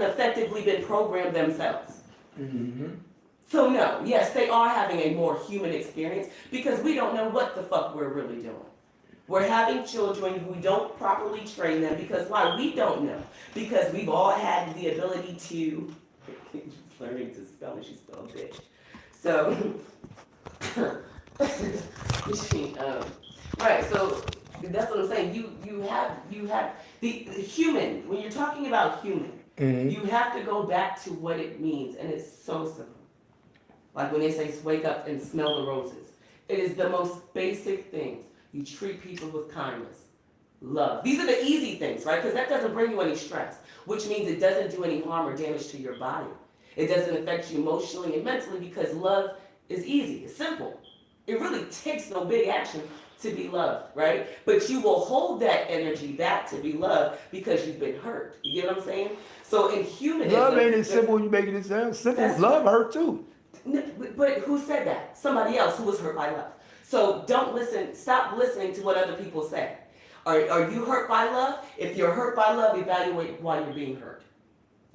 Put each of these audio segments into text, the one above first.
effectively been programmed themselves. Mm-hmm. So no, yes, they are having a more human experience because we don't know what the fuck we're really doing. We're having children, we don't properly train them because why? We don't know. Because we've all had the ability to, she's learning to spell and she spelled bitch. So, right, so that's what I'm saying. You have the human, when you're talking about human, you have to go back to what it means, and it's so simple. Like when they say wake up and smell the roses. It is the most basic things. You treat people with kindness, love. These are the easy things, right? Because that doesn't bring you any stress, which means it doesn't do any harm or damage to your body. It doesn't affect you emotionally and mentally because love is easy, it's simple. It really takes no big action to be loved, right? But you will hold that energy back to be loved because you've been hurt. You get what I'm saying? So in humanism, love ain't as simple as you making it sound. Simple. Love hurt too. But who said that? Somebody else who was hurt by love. So don't listen, stop listening to what other people say. Are you hurt by love? If you're hurt by love, evaluate why you're being hurt.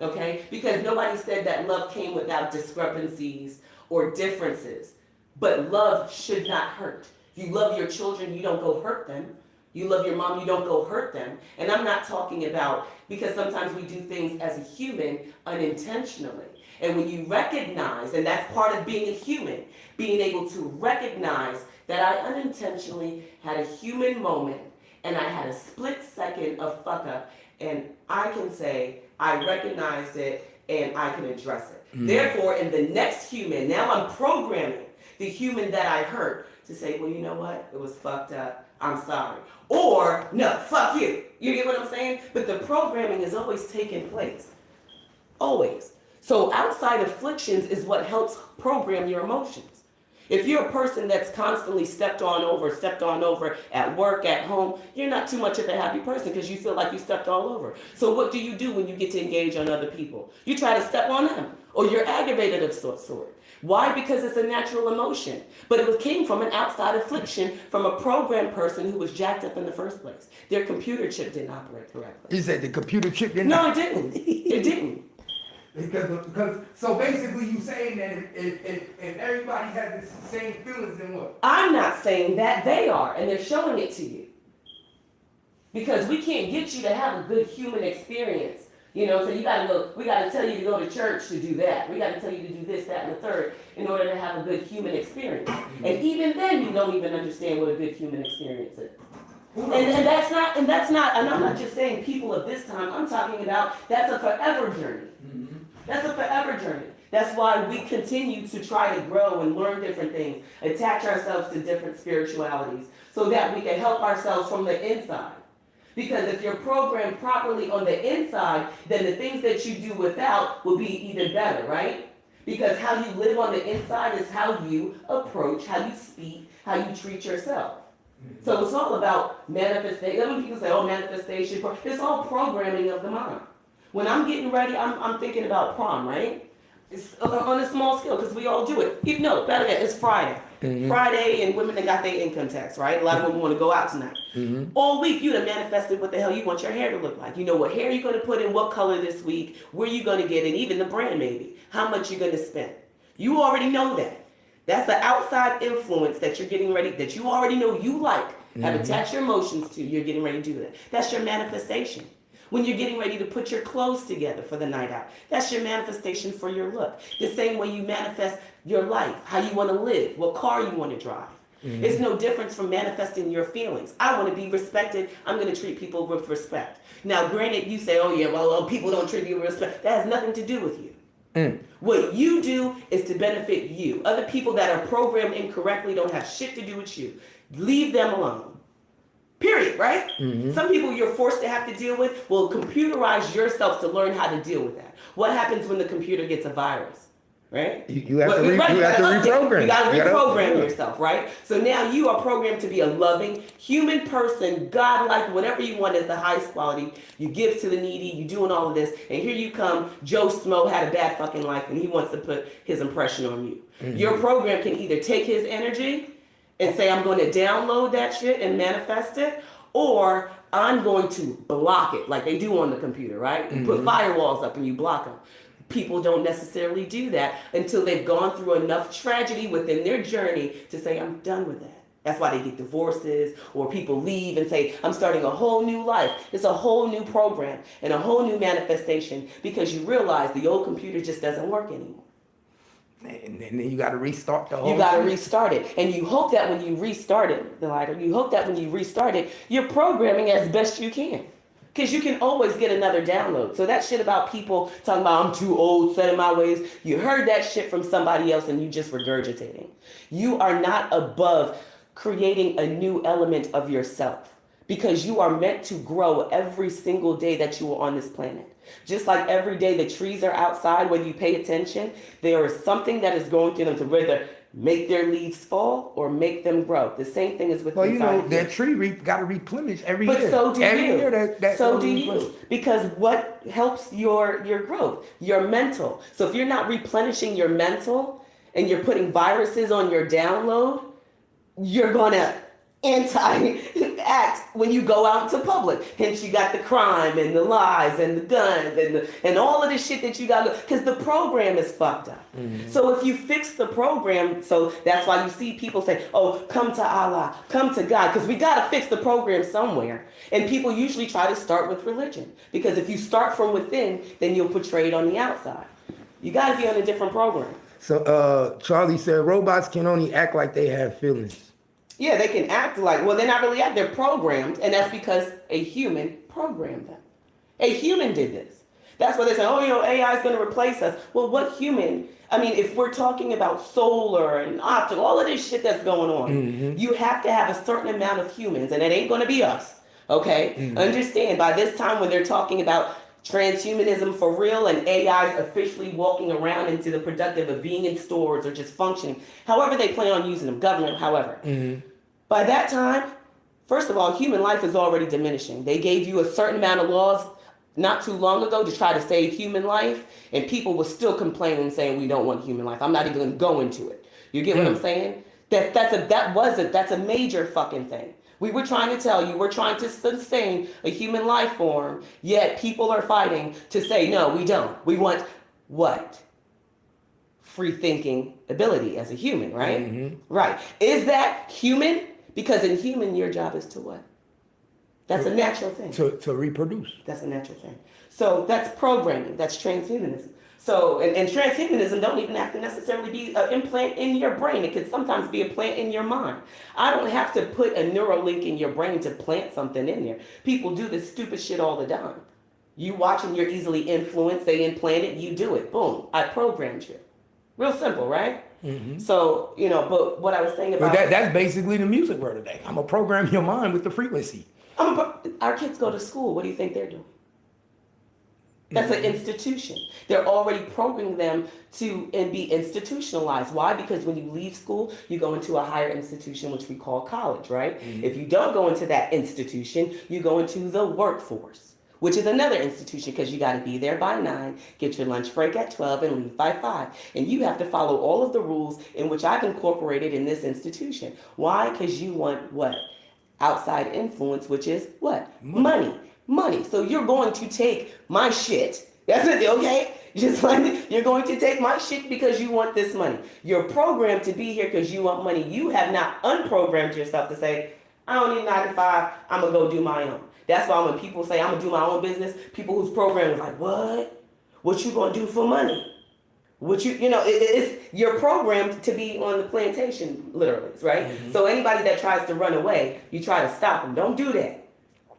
Okay? Because nobody said that love came without discrepancies or differences. But love should not hurt. If you love your children, you don't go hurt them. You love your mom, you don't go hurt them. And I'm not talking about, because sometimes we do things as a human unintentionally. And when you recognize, and that's part of being a human, being able to recognize that I unintentionally had a human moment and I had a split second of fuck up, and I can say I recognized it and I can address it. Therefore, in the next human, now I'm programming the human that I hurt to say, well, you know what? It was fucked up. I'm sorry. Or, no, fuck you. You get what I'm saying? But the programming is always taking place. Always. So outside afflictions is what helps program your emotions. If you're a person that's constantly stepped on over at work, at home, you're not too much of a happy person because you feel like you stepped all over. So what do you do when you get to engage on other people? You try to step on them, or you're aggravated of sort. Why? Because it's a natural emotion. But it came from an outside affliction from a programmed person who was jacked up in the first place. Their computer chip didn't operate correctly. You said the computer chip didn't. No, it didn't. It didn't. Because so basically you saying that if everybody has the same feelings, then what? I'm not saying that, they are, and they're showing it to you. Because we can't get you to have a good human experience. You know, so you gotta go, we gotta tell you to go to church to do that. We gotta tell you to do this, that, and the third in order to have a good human experience. And even then you don't even understand what a good human experience is. And that's not, and I'm not just saying people of this time, I'm talking about that's a forever journey. That's a forever journey. That's why we continue to try to grow and learn different things, attach ourselves to different spiritualities so that we can help ourselves from the inside. Because if you're programmed properly on the inside, then the things that you do without will be even better, right? Because how you live on the inside is how you approach, how you speak, how you treat yourself. So it's all about manifestation. When people say, oh, manifestation, it's all programming of the mind. When I'm getting ready, I'm thinking about prom, right? It's on a small scale because we all do it. No, better yet, it's Friday. Friday, and women that got their income tax, right? A lot of women want to go out tonight. All week, you done manifested what the hell you want your hair to look like. You know what hair you're going to put in, what color this week, where you going to get it, even the brand maybe, how much you're going to spend. You already know that. That's the outside influence that you're getting ready, that you already know you like, have attached your emotions to, you're getting ready to do that. That's your manifestation. When you're getting ready to put your clothes together for the night out, that's your manifestation for your look. The same way you manifest your life, how you want to live, what car you want to drive. It's no difference from manifesting your feelings. I want to be respected. I'm going to treat people with respect. Now, granted, you say, oh yeah, well, people don't treat you with respect. That has nothing to do with you. What you do is to benefit you. Other people that are programmed incorrectly don't have shit to do with you. Leave them alone. Period, right? Some people you're forced to have to deal with. Well, computerize yourself to learn how to deal with that. What happens when the computer gets a virus, right? You have to reprogram. You got to reprogram yourself, right? So now you are programmed to be a loving human person, God-like, whatever you want as the highest quality. You give to the needy, you doing all of this, and here you come, Joe Smo had a bad fucking life, and he wants to put his impression on you. Your program can either take his energy and say, I'm going to download that shit and manifest it, or I'm going to block it like they do on the computer, right? You put firewalls up and you block them. People don't necessarily do that until they've gone through enough tragedy within their journey to say, I'm done with that. That's why they get divorces, or people leave and say, I'm starting a whole new life. It's a whole new program and a whole new manifestation, because you realize the old computer just doesn't work anymore. And then you got to restart the whole You got to thing. restart it. And you hope that when you restart it, the lighter, you hope that when you restart it, you're programming as best you can. Because you can always get another download. So that shit about people talking about, I'm too old, set in my ways, you heard that shit from somebody else and you just regurgitating. You are not above creating a new element of yourself, because you are meant to grow every single day that you are on this planet. Just like every day the trees are outside, whether you pay attention, there is something that is going through them to either make their leaves fall or make them grow. The same thing is with Well, you know, inside that tree got to replenish every But year. so do every you. year that So do you. Because what helps your growth? Your mental. So if you're not replenishing your mental and you're putting viruses on your download, you're gonna anti-act when you go out into public. Hence you got the crime and the lies and the guns and all of this shit that you got, because the program is fucked up. So if you fix the program, so that's why you see people say, oh, come to Allah, come to God, because we got to fix the program somewhere. And people usually try to start with religion, because if you start from within, then you'll portray it on the outside. You got to be on a different program. So Charlie said robots can only act like they have feelings. Yeah, they can act like, well, they're not really act, they're programmed, and that's because a human programmed them. A human did this. That's why they say, oh, you know, AI is going to replace us. Well, what human? I mean, if we're talking about solar and optical, all of this shit that's going on, you have to have a certain amount of humans, and it ain't going to be us, okay? Understand, by this time when they're talking about transhumanism for real and AI is officially walking around into the productive of being in stores or just functioning, however they plan on using them, government, however. By that time, first of all, human life is already diminishing. They gave you a certain amount of laws not too long ago to try to save human life, and people were still complaining, saying we don't want human life. I'm not even going to go into it. You get what I'm saying? That's a major fucking thing. We were trying to tell you, we're trying to sustain a human life form, yet people are fighting to say, no, we don't. We want what? Free thinking ability as a human, right? Right. Is that human? Because in human, your job is to what? That's a natural thing. To reproduce. That's a natural thing. So that's programming. That's transhumanism. So, and transhumanism don't even have to necessarily be an implant in your brain. It could sometimes be a plant in your mind. I don't have to put a neural link in your brain to plant something in there. People do this stupid shit all the time. You watch and you're easily influenced. They implant it. You do it. Boom. I programmed you. Real simple, right? So, you know, but what I was saying about... But that's basically the music word today. I'm going to program your mind with the frequency. Our kids go to school. What do you think they're doing? That's an institution. They're already programming them to and be institutionalized. Why? Because when you leave school, you go into a higher institution, which we call college, right? If you don't go into that institution, you go into the workforce, which is another institution, because you got to be there by 9, get your lunch break at 12, and leave by 5. And you have to follow all of the rules in which I've incorporated in this institution. Why? Because you want what? Outside influence, which is what? Money. So you're going to take my shit. That's it, okay? Just like you're going to take my shit because you want this money. You're programmed to be here because you want money. You have not unprogrammed yourself to say, I don't need 9 to 5. I'm going to go do my own. That's why when people say, I'm going to do my own business, people whose program is like, what? What you going to do for money? You're programmed to be on the plantation, literally, right? So anybody that tries to run away, you try to stop them. Don't do that.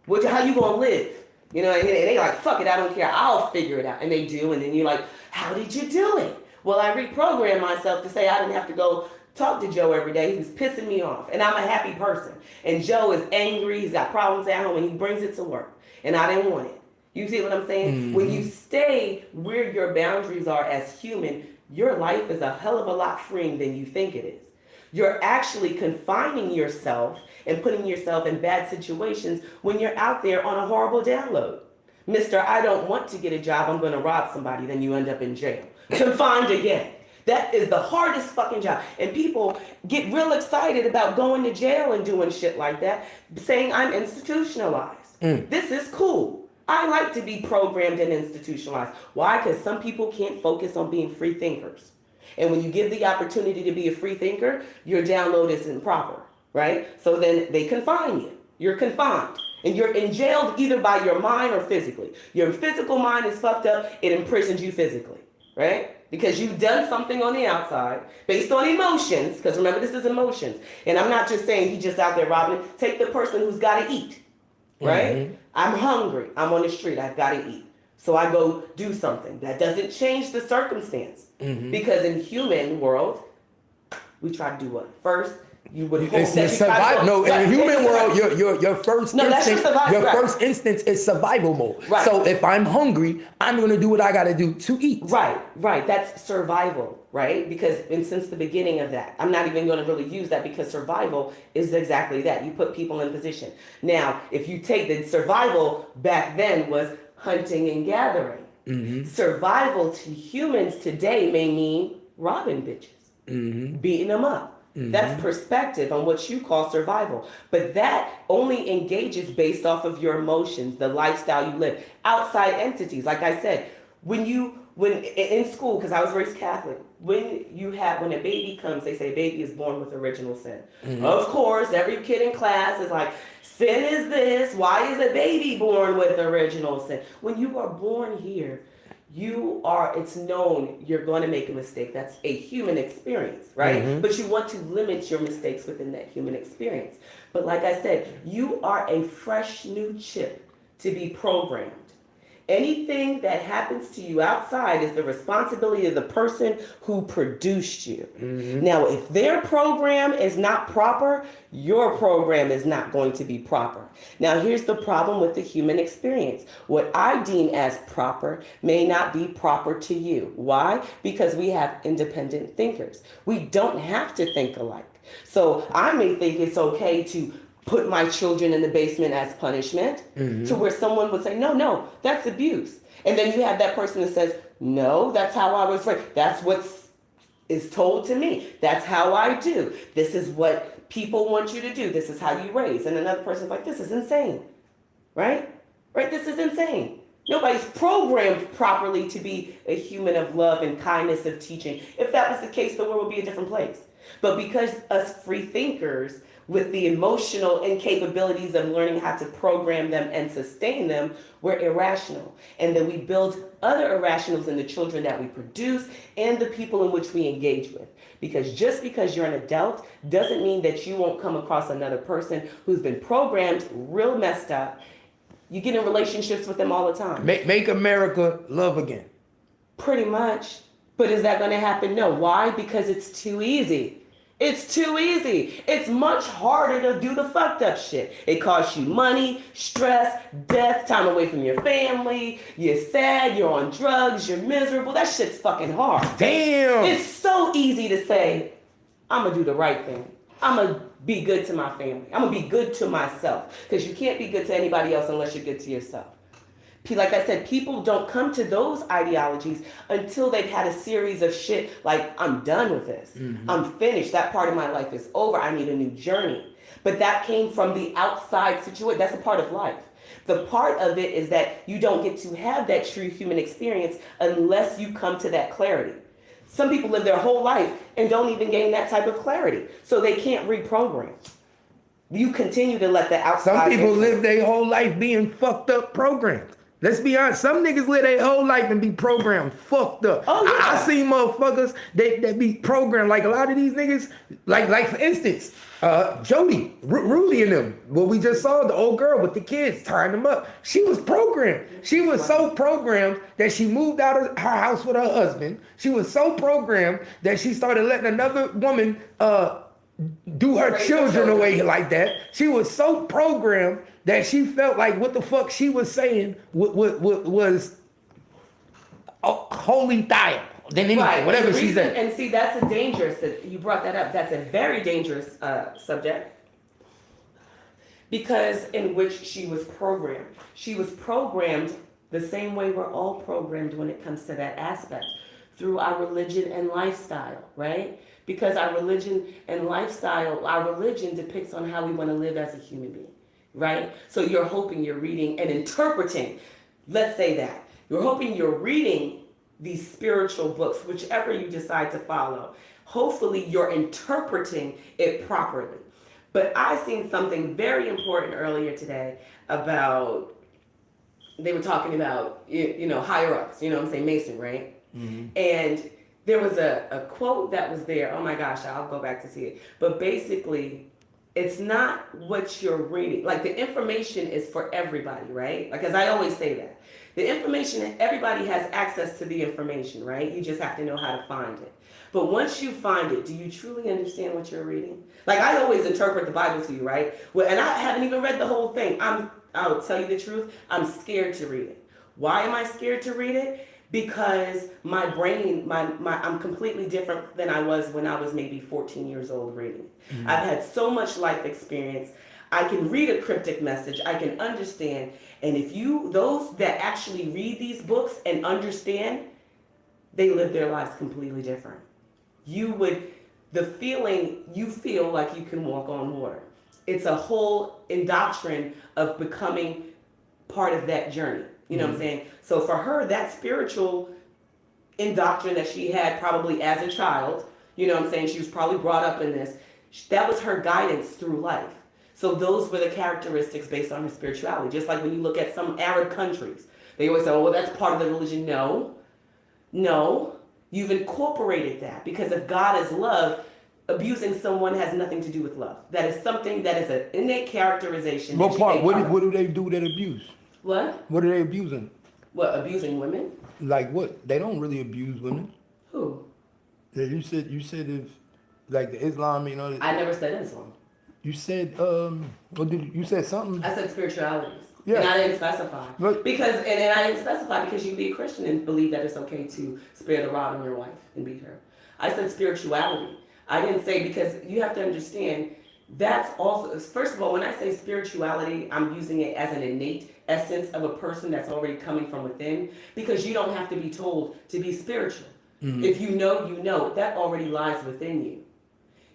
How you gonna live? You know, and they like, fuck it, I don't care, I'll figure it out. And they do, and then you're like, how did you do it? Well, I reprogrammed myself to say I didn't have to go talk to Joe every day. He was pissing me off, and I'm a happy person. And Joe is angry, he's got problems at home, and he brings it to work. And I didn't want it. You see what I'm saying? When you stay where your boundaries are as human, your life is a hell of a lot freeing than you think it is. You're actually confining yourself and putting yourself in bad situations when you're out there on a horrible download. Mr. I don't want to get a job, I'm going to rob somebody, then you end up in jail. Confined again. That is the hardest fucking job. And people get real excited about going to jail and doing shit like that, saying I'm institutionalized. This is cool. I like to be programmed and institutionalized. Why? Because some people can't focus on being free thinkers. And when you give the opportunity to be a free thinker, your download is improper, right? So then they confine you. You're confined. And you're jailed either by your mind or physically. Your physical mind is fucked up, it imprisons you physically, right? Because you've done something on the outside based on emotions, because remember, this is emotions. And I'm not just saying he just out there robbing. Take the person who's got to eat, right? I'm hungry. I'm on the street. I've got to eat. So I go do something. That doesn't change the circumstance. Because in human world, we try to do what? First, you would hope it's that survival. No, in the human world, your first first instance is survival mode. Right. So if I'm hungry, I'm gonna do what I gotta do to eat. Right. That's survival, right? Because and since the beginning of that, I'm not even gonna really use that because survival is exactly that. You put people in position. Now, if you take the survival back then was hunting and gathering. Survival to humans today may mean robbing bitches, beating them up. That's perspective on what you call survival. But that only engages based off of your emotions, the lifestyle you live. Outside entities, like I said, when in school, because I was raised Catholic, when a baby comes, they say baby is born with original sin. Of course, every kid in class is like, sin is this, why is a baby born with original sin? When you are born here, it's known you're going to make a mistake. That's a human experience, right? But you want to limit your mistakes within that human experience. But like I said, you are a fresh new chip to be programmed. Anything that happens to you outside is the responsibility of the person who produced you. Now, if their program is not proper, your program is not going to be proper. Now, here's the problem with the human experience. What I deem as proper may not be proper to you. Why? Because we have independent thinkers. We don't have to think alike. So I may think it's okay to put my children in the basement as punishment, to where someone would say, no, that's abuse. And then you have that person that says, no, that's how I was raised. That's what is told to me. That's how I do. This is what people want you to do. This is how you raise. And another person's like, this is insane, right? Right? This is insane. Nobody's programmed properly to be a human of love and kindness of teaching. If that was the case, the world would be a different place. But because us free thinkers, with the emotional incapabilities of learning how to program them and sustain them, we're irrational. And then we build other irrationals in the children that we produce and the people in which we engage with. Because just because you're an adult doesn't mean that you won't come across another person who's been programmed real messed up. You get in relationships with them all the time. Make America love again. Pretty much. But is that going to happen? No. Why? Because it's too easy. It's too easy. It's much harder to do the fucked up shit. It costs you money, stress, death, time away from your family. You're sad, you're on drugs, you're miserable. That shit's fucking hard. Damn. It's so easy to say, I'm going to do the right thing. I'm going to be good to my family. I'm going to be good to myself. Because you can't be good to anybody else unless you're good to yourself. Like I said, people don't come to those ideologies until they've had a series of shit like, I'm done with this. I'm finished. That part of my life is over. I need a new journey. But that came from the outside situation. That's a part of life. The part of it is that you don't get to have that true human experience unless you come to that clarity. Some people live their whole life and don't even gain that type of clarity. So they can't reprogram. You continue to let the outside... Some people live their whole life being fucked up programmed. Let's be honest. Some niggas live their whole life and be programmed fucked up. Oh, yeah. I seen motherfuckers that be programmed like a lot of these niggas. Like for instance, Jody, Rudy and them. What we just saw, the old girl with the kids tying them up. She was programmed. She was so programmed that she moved out of her house with her husband. She was so programmed that she started letting another woman do her children away like that. She was so programmed that she felt like what the fuck she was saying was holy thou than anything, right. whatever she said. And see, that's a dangerous, you brought that up, that's a very dangerous subject. Because in which she was programmed. She was programmed the same way we're all programmed when it comes to that aspect. through our religion and lifestyle, right? Because our religion and lifestyle, our religion depicts on how we want to live as a human being, right? So you're hoping you're reading and interpreting, let's say that. You're hoping you're reading these spiritual books, whichever you decide to follow. Hopefully you're interpreting it properly. But I seen something very important earlier today about, they were talking about, higher ups, you know what I'm saying, Mason, right? And there was a quote that was there. Oh my gosh, I'll go back to see it. But basically, it's not what you're reading. Like, the information is for everybody, right? Like, as I always say that. The information, everybody has access to the information, right? You just have to know how to find it. But once you find it, do you truly understand what you're reading? Like, I always interpret the Bible to you, right? Well, and I haven't even read the whole thing. I'll tell you the truth. I'm scared to read it. Why am I scared to read it? Because my brain, I'm completely different than I was when I was maybe 14 years old reading. I've had so much life experience. I can read a cryptic message. I can understand. And those that actually read these books and understand, they live their lives completely different. You feel like you can walk on water. It's a whole indoctrine of becoming part of that journey. You know what I'm saying? So for her, that spiritual indoctrine that she had probably as a child, you know what I'm saying? She was probably brought up in this. That was her guidance through life. So those were the characteristics based on her spirituality. Just like when you look at some Arab countries, they always say, oh, well, that's part of the religion. No, you've incorporated that, because if God is love, abusing someone has nothing to do with love. That is something that is an innate characterization. What part? What do they do that abuse? What? What are they abusing? What, abusing women? Like what? They don't really abuse women. Who? Yeah, you said if like the Islam, I never said Islam. You said what did you said something? I said spiritualities. Yeah. And I didn't specify. But, Because and I didn't specify because you can be a Christian and believe that it's okay to spare the rod on your wife and beat her. I said spirituality. I didn't say, because you have to understand, that's also, first of all, when I say spirituality, I'm using it as an innate essence of a person that's already coming from within, because you don't have to be told to be spiritual. If you know, that already lies within you.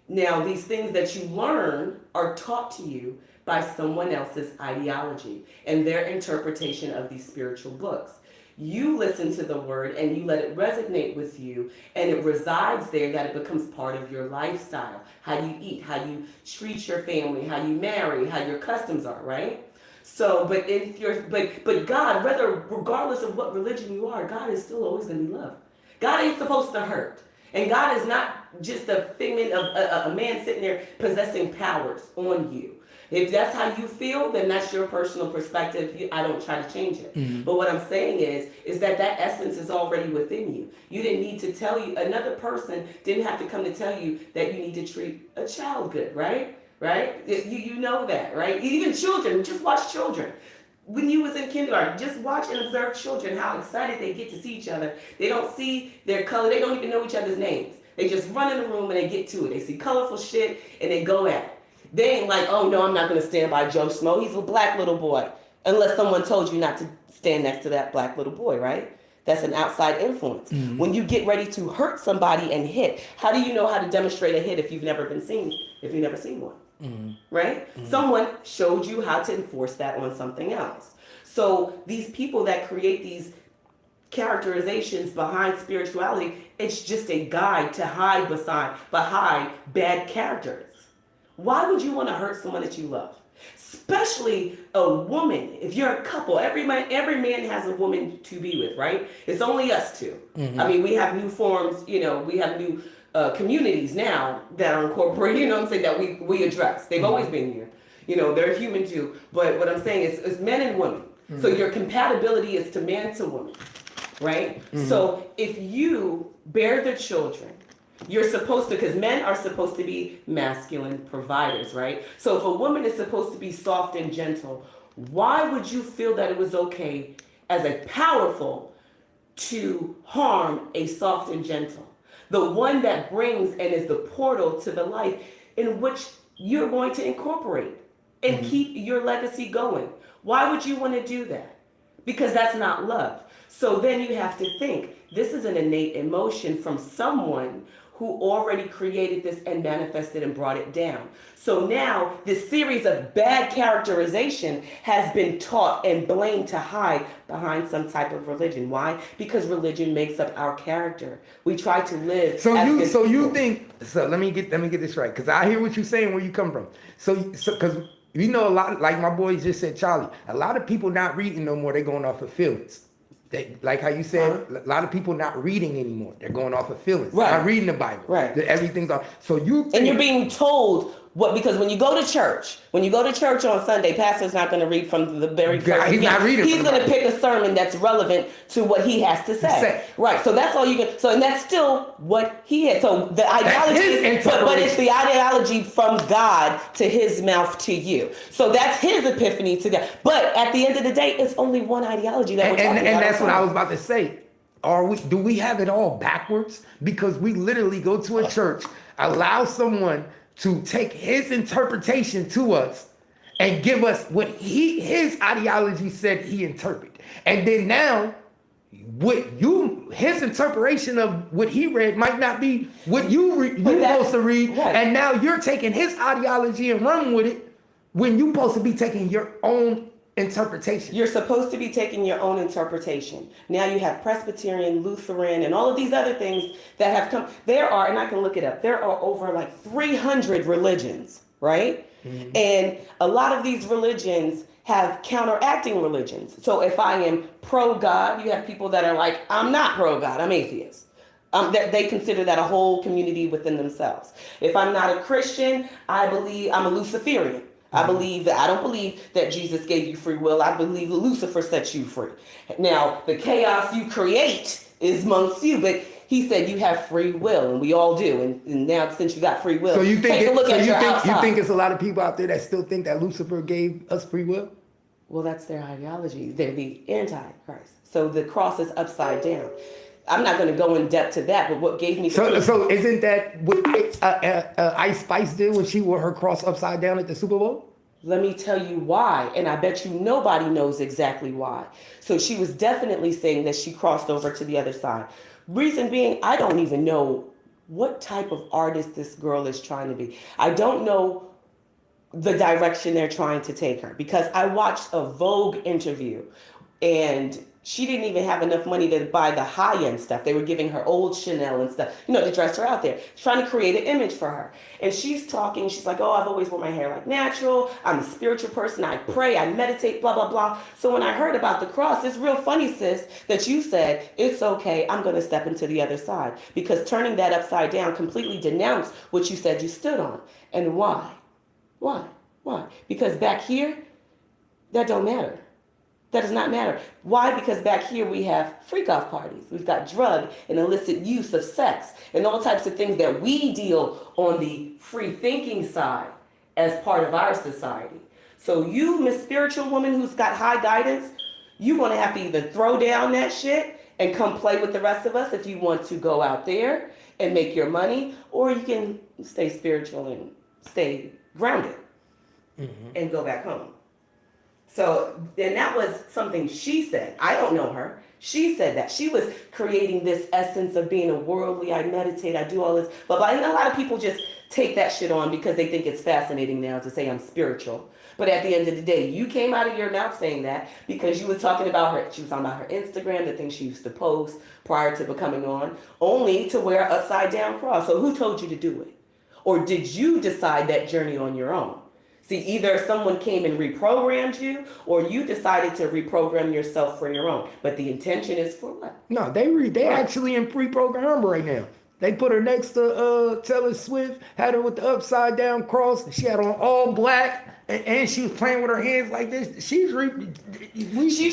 Now, these things that you learn are taught to you by someone else's ideology and their interpretation of these spiritual books. You listen to the word and you let it resonate with you, and it resides there, that it becomes part of your lifestyle. How you eat, how you treat your family, how you marry, how your customs are, right? So, but God, regardless of what religion you are, God is still always going to be love. God ain't supposed to hurt. And God is not just a figment of a man sitting there possessing powers on you. If that's how you feel, then that's your personal perspective. I don't try to change it. But what I'm saying is that essence is already within you. You didn't need to tell you, another person didn't have to come to tell you that you need to treat a child good, right? Right? You know that, right? Even children, just watch children. When you was in kindergarten, just watch and observe children, how excited they get to see each other. They don't see their color. They don't even know each other's names. They just run in the room and they get to it. They see colorful shit and they go at it. They ain't like, oh no, I'm not going to stand by Joe Schmo. He's a black little boy. Unless someone told you not to stand next to that black little boy, right? That's an outside influence. When you get ready to hurt somebody and hit, how do you know how to demonstrate a hit if you've never seen one? Right? Someone showed you how to enforce that on something else. So these people that create these characterizations behind spirituality, it's just a guide to hide behind bad characters. Why would you want to hurt someone that you love? Especially a woman. If you're a couple, every man has a woman to be with, right? It's only us two. I mean, we have new forms, we have new communities now that are incorporated, what I'm saying, that we address. They've always been here. They're human too. But what I'm saying is men and women. So your compatibility is to man to woman, right? So if you bear the children, you're supposed to, because men are supposed to be masculine providers, right? So if a woman is supposed to be soft and gentle, why would you feel that it was okay as a powerful to harm a soft and gentle? The one that brings and is the portal to the life in which you're going to incorporate and keep your legacy going. Why would you want to do that? Because that's not love. So then you have to think, this is an innate emotion from someone who already created this and manifested and brought it down. So now this series of bad characterization has been taught and blamed to hide behind some type of religion. Why? Because religion makes up our character. We try to live. So as you good so you people. think so let me get this right, because I hear what you're saying, where you come from. So because you know, a lot, like my boys just said, Charlie, a lot of people not reading no more, they're going off of feelings. They, like how you said, a lot of people not reading anymore. They're going off of feelings. Right. Not reading the Bible. Right. Everything's on. So you think, And you're being told what, because when you go to church on Sunday, pastor's not going to read from the very first. He's not reading. He's going to pick a sermon that's relevant to what he has to say. Right. So that's all you can. So, and that's still what he had. So the ideology, but it's the ideology from God to his mouth to you. So that's his epiphany to God. But at the end of the day, it's only one ideology that we're talking about. And that's what I was about to say. Do we have it all backwards? Because we literally go to a church, allow someone to take his interpretation to us and give us what his ideology said he interpreted. And then now his interpretation of what he read might not be what you're supposed to read. Right. And now you're taking his ideology and running with it when you're supposed to be taking your own interpretation. You're supposed to be taking your own interpretation. Now you have Presbyterian, Lutheran, and all of these other things that have come. There are, and I can look it up, there are over like 300 religions, right? Mm-hmm. And a lot of these religions have counteracting religions. So if I am pro-God, you have people that are like, I'm not pro-God, I'm atheist. That they consider that a whole community within themselves. If I'm not a Christian, I believe I'm a Luciferian. I don't believe that Jesus gave you free will. I believe that Lucifer sets you free. Now, the chaos you create is amongst you, but he said you have free will, and we all do. And now, since you got free will, so you think take a look at your outside. You think it's a lot of people out there that still think that Lucifer gave us free will? Well, that's their ideology. They're the anti-Christ. So the cross is upside down. I'm not going to go in depth to that, but what gave me... So isn't that what Ice Spice did when she wore her cross upside down at the Super Bowl? Let me tell you why, and I bet you nobody knows exactly why. So she was definitely saying that she crossed over to the other side. Reason being, I don't even know what type of artist this girl is trying to be. I don't know the direction they're trying to take her, because I watched a Vogue interview, and she didn't even have enough money to buy the high-end stuff. They were giving her old Chanel and stuff, to dress her out there, trying to create an image for her. And she's talking, she's like, oh, I've always worn my hair like natural. I'm a spiritual person. I pray, I meditate, blah, blah, blah. So when I heard about the cross, it's real funny, sis, that you said, it's okay, I'm going to step into the other side. Because turning that upside down completely denounced what you said you stood on. And why? Why? Because back here, that don't matter. That does not matter. Why? Because back here we have freak-off parties. We've got drug and illicit use of sex and all types of things that we deal on the free-thinking side as part of our society. So you, Miss Spiritual Woman who's got high guidance, you're going to have to either throw down that shit and come play with the rest of us if you want to go out there and make your money, or you can stay spiritual and stay grounded and go back home. So, and that was something she said. I don't know her. She said that. She was creating this essence of being a worldly, I meditate, I do all this, blah, blah. And a lot of people just take that shit on because they think it's fascinating now to say I'm spiritual. But at the end of the day, you came out of your mouth saying that because you was talking about her. She was talking about her Instagram, the things she used to post prior to becoming on, only to wear an upside down cross. So who told you to do it? Or did you decide that journey on your own? See, either someone came and reprogrammed you, or you decided to reprogram yourself for your own. But the intention is for what? No, they actually in pre-program right now. They put her next to Taylor Swift, had her with the upside down cross. She had on all black, and she was playing with her hands like this. She's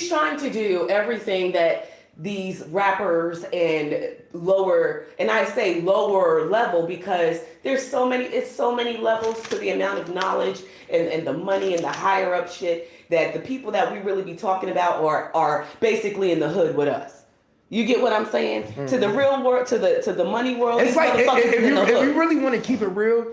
trying to do everything that these rappers and lower, and I say lower level because it's so many levels to the amount of knowledge and the money and the higher up shit that the people that we really be talking about are basically in the hood with us. You get what I'm saying? Mm-hmm. To the real world, to the money world. It's like if you really want to keep it real,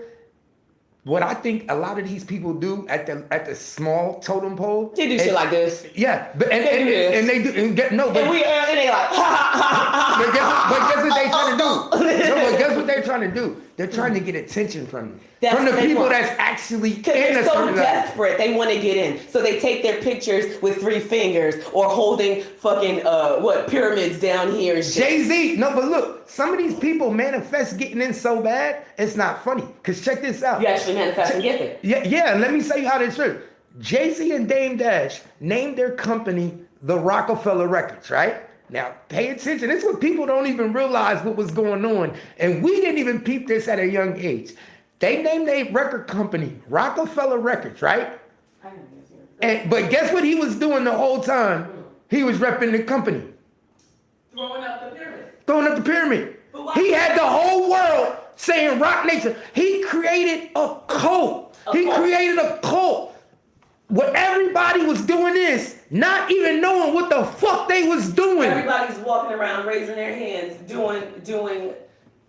what I think a lot of these people do at the small totem pole. They do shit like this. Yeah, but and they do and get no. But, And they like, but guess what they trying to do? No, but guess what they're trying to do? They're trying to get attention from you. From the people that's actually in they're a so certain desperate, they want to get in. So they take their pictures with 3 fingers or holding fucking pyramids down here. Jay-Z. No, but look, some of these people manifest getting in so bad, it's not funny. Cause check this out. You actually manifest and get there. Yeah. Let me say how this is. Jay-Z and Dame Dash named their company the Rockefeller Records, right? Now, pay attention. This is what people don't even realize what was going on. And we didn't even peep this at a young age. They named their record company Rockefeller Records, right? But guess what he was doing the whole time? He was repping the company. Throwing up the pyramid. Throwing up the pyramid. He had the whole world saying Rock Nation. He created a cult. He created a cult. Where everybody was doing this, not even knowing what the fuck they was doing. Everybody's walking around raising their hands, doing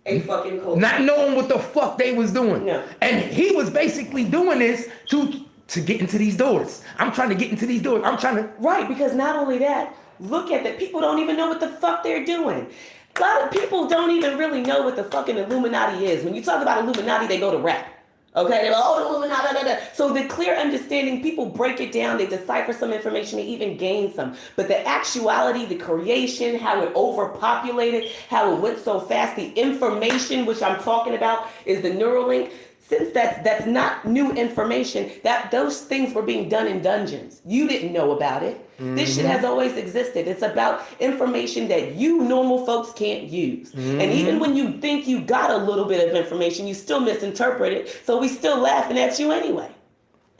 a fucking cult. Not knowing what the fuck they was doing. No. And he was basically doing this to get into these doors. I'm trying to get into these doors. I'm trying to. Right, because not only that, look at that. People don't even know what the fuck they're doing. A lot of people don't even really know what the fucking Illuminati is. When you talk about Illuminati, they go to rap. Okay, they're like, oh, the Illuminati, da, da, da. So the clear understanding, people break it down, they decipher some information, they even gain some. But the actuality, the creation, how it overpopulated, how it went so fast, the information, which I'm talking about, is the Neuralink. Since that's not new information, that those things were being done in dungeons. You didn't know about it. Mm-hmm. This shit has always existed. It's about information that you normal folks can't use. Mm-hmm. And even when you think you got a little bit of information, you still misinterpret it. So we still laughing at you anyway.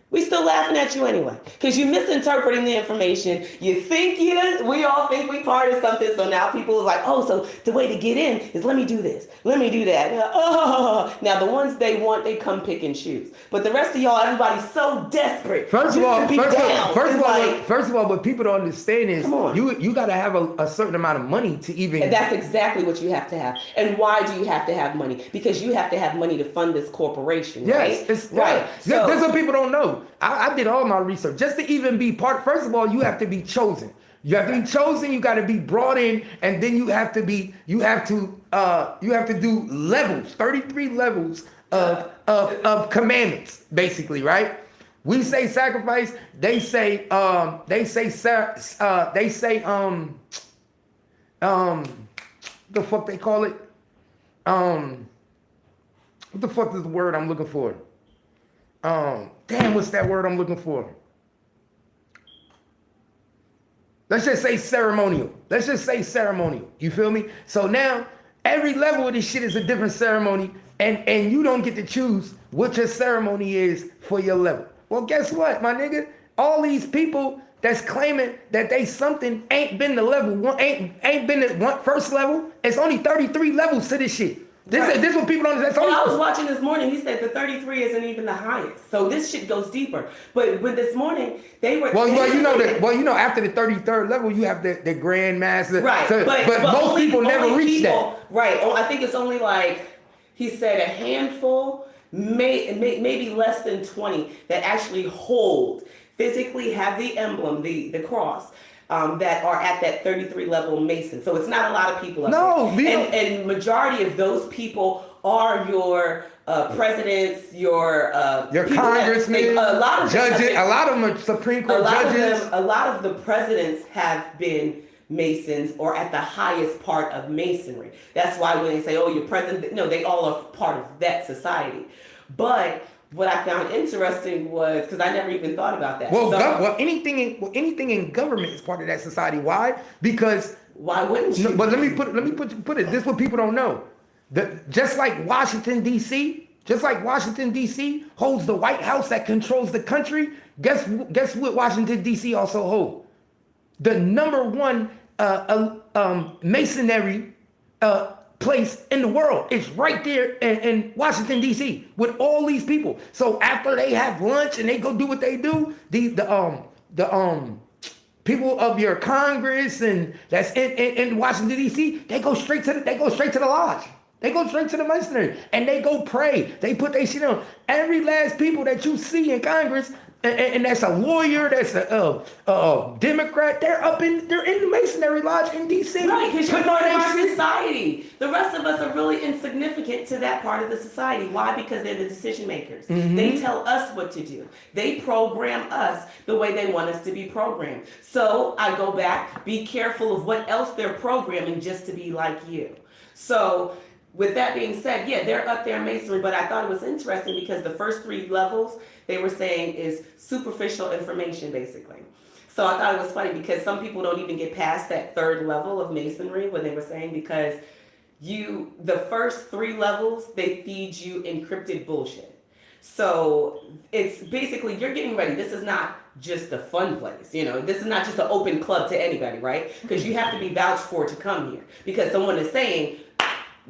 Because you misinterpreting the information. You think we all think we part of something. So now people is like, oh, so the way to get in is let me do this, let me do that. Now the ones they want, they come pick and choose. But the rest of y'all, everybody's so desperate. First of all, what people don't understand is you got to have a certain amount of money to even. And that's exactly what you have to have. And why do you have to have money? Because you have to have money to fund this corporation, right? Yes, it's right. So, that's what people don't know. I did all my research just to even be part. First of all, you have to be chosen. You have to be chosen. You got to be brought in, and then you have to do levels, 33 levels of commandments, basically, right? We say sacrifice. They say what the fuck they call it? What the fuck is the word I'm looking for? Damn, what's that word I'm looking for? Let's just say ceremonial. You feel me? So now every level of this shit is a different ceremony, and you don't get to choose what your ceremony is for your level. Well, guess what, my nigga? All these people that's claiming that they something ain't been to level one, ain't been at first level. It's only 33 levels to this shit. This is what people don't understand. I was watching this morning. He said the 33 isn't even the highest. So this shit goes deeper. But with this morning, they were. After the 33rd level, you have the Grand Master. Right. So, but most people never reach that. Right. I think it's only like he said a handful, maybe less than 20 that actually physically have the emblem, the cross. That are at that 33 level Mason. So it's not a lot of people up there. And majority of those people are your presidents, your congressmen, a lot of judges, a lot of them are Supreme Court judges. A lot of the presidents have been Masons or at the highest part of Masonry. That's why when they say, oh, you're president, no, they all are part of that society. But what I found interesting was, because I never even thought about that. Well, anything in government is part of that society. Why? Because why wouldn't you? No, but let me put it. This is what people don't know. Just like Washington D.C. holds the White House that controls the country. Guess what Washington D.C. also holds? The number one masonry place in the world. It's right there in Washington D.C. with all these people. So after they have lunch and they go do what they do, the people of your Congress and that's in Washington D.C. they go straight to the lodge. They go straight to the masonry and they go pray. They put their shit on. Every last people that you see in Congress, and that's a lawyer, that's a Democrat, they're in the masonry lodge in D.C. Right, because you're part of our society. The rest of us are really insignificant to that part of the society. Why? Because they're the decision makers. Mm-hmm. They tell us what to do. They program us the way they want us to be programmed. So I go back, be careful of what else they're programming just to be like you. So with that being said, yeah, they're up there in masonry, but I thought it was interesting because the first 3 levels they were saying is superficial information, basically. So I thought it was funny because some people don't even get past that 3rd level of masonry, what they were saying, because the first 3 levels, they feed you encrypted bullshit. So it's basically, you're getting ready. This is not just a fun place. This is not just an open club to anybody, right? Because you have to be vouched for to come here because someone is saying,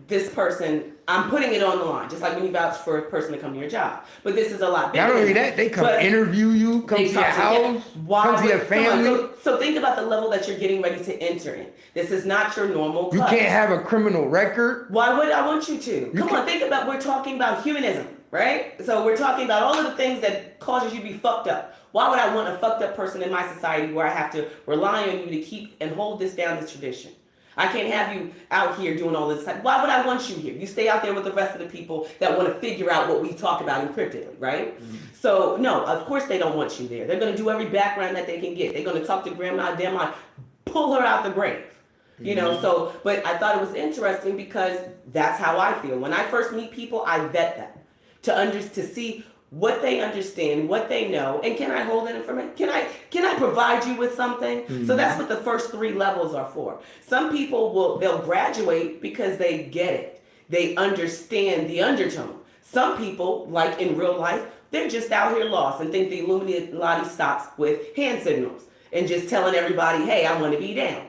this person, I'm putting it on the line, just like when you vouch for a person to come to your job. But this is a lot bigger. Not only that, they come interview you, come to your house, come to your family. So think about the level that you're getting ready to enter in. This is not your normal club. You can't have a criminal record. Why would I want you to? Come on, think about, we're talking about humanism, right? So we're talking about all of the things that causes you to be fucked up. Why would I want a fucked up person in my society where I have to rely on you to keep and hold this down, this tradition? I can't have you out here doing all this. Why would I want you here? You stay out there with the rest of the people that want to figure out what we talk about encryptedly, right? Mm-hmm. So no, of course they don't want you there. They're going to do every background that they can get. They're going to talk to grandma, pull her out the grave. So, but I thought it was interesting because that's how I feel. When I first meet people, I vet them to see what they understand, what they know, and can I hold that information? Can I provide you with something? Mm-hmm. So that's what the first 3 levels are for. Some people they'll graduate because they get it. They understand the undertone. Some people, like in real life, they're just out here lost and think the Illuminati stops with hand signals and just telling everybody, hey, I want to be down.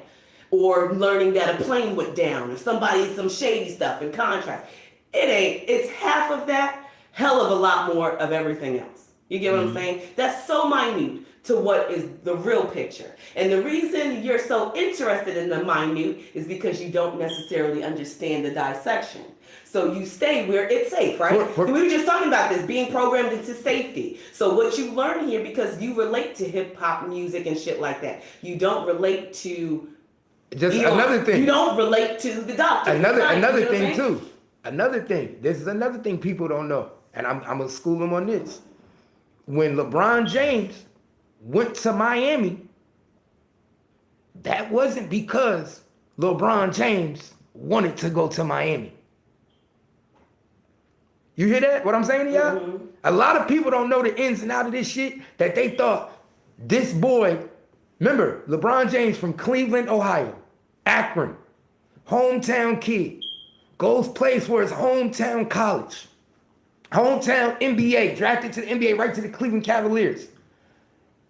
Or learning that a plane went down or some shady stuff in contract. It's half of that. Hell of a lot more of everything else. You get what I'm saying? That's so minute to what is the real picture. And the reason you're so interested in the minute is because you don't necessarily understand the dissection. So you stay where it's safe, right? We were just talking about this, being programmed into safety. So what you learn here, because you relate to hip hop music and shit like that, you don't relate to another thing. You don't relate to the doctor. Another thing too. Another thing. This is another thing people don't know. And I'm gonna school them on this. When LeBron James went to Miami, that wasn't because LeBron James wanted to go to Miami. You hear that? What I'm saying to y'all? Mm-hmm. A lot of people don't know the ins and outs of this shit, that they thought this boy, remember, LeBron James from Cleveland, Ohio, Akron, hometown kid, goes plays for his hometown college. Hometown NBA, drafted to the NBA, right to the Cleveland Cavaliers.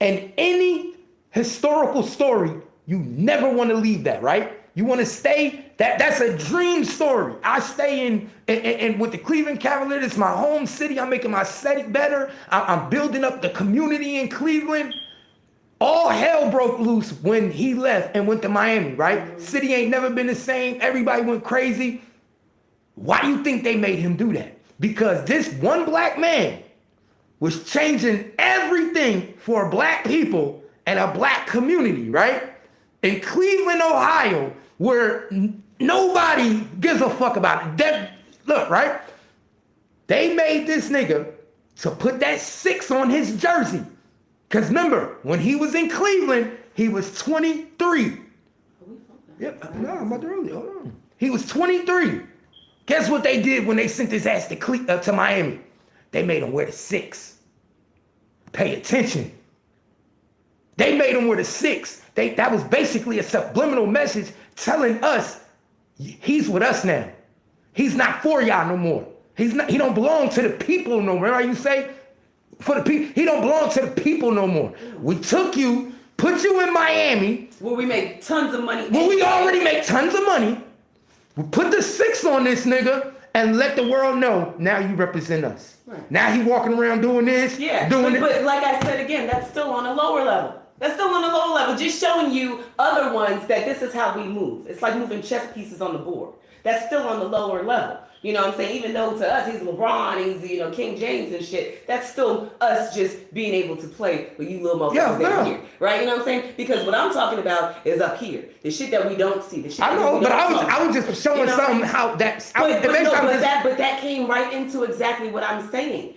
And any historical story, you never want to leave that, right? You want to stay, that's a dream story. I stay in with the Cleveland Cavaliers. It's my home city. I'm making my aesthetic better. I'm building up the community in Cleveland. All hell broke loose when he left and went to Miami, right? City ain't never been the same. Everybody went crazy. Why do you think they made him do that? Because this one black man was changing everything for black people and a black community, right? In Cleveland, Ohio, where nobody gives a fuck about it. Look, right? They made this nigga to put that 6 on his jersey. Because remember, when he was in Cleveland, he was 23. Yep, no, I'm about to roll it. Hold on. He was 23. Guess what they did when they sent his ass to Miami? They made him wear the 6. Pay attention. They made him wear the 6. That was basically a subliminal message telling us he's with us now. He's not for y'all no more. He don't belong to the people no more. Remember how you say? For the people, he don't belong to the people no more. We took you, put you in Miami. Where we make tons of money. Where we already make tons of money. We put the 6 on this nigga and let the world know, now you represent us. Right. Now he walking around doing this, doing it. But like I said again, that's still on a lower level. That's still on a lower level, just showing you other ones that this is how we move. It's like moving chess pieces on the board. That's still on the lower level. You know what I'm saying? Even though to us he's LeBron, he's King James and shit, that's still us just being able to play with you little motherfuckers down here. Right? You know what I'm saying? Because what I'm talking about is up here. The shit that we don't see. The shit I know, but I was just showing something how that but that came right into exactly what I'm saying.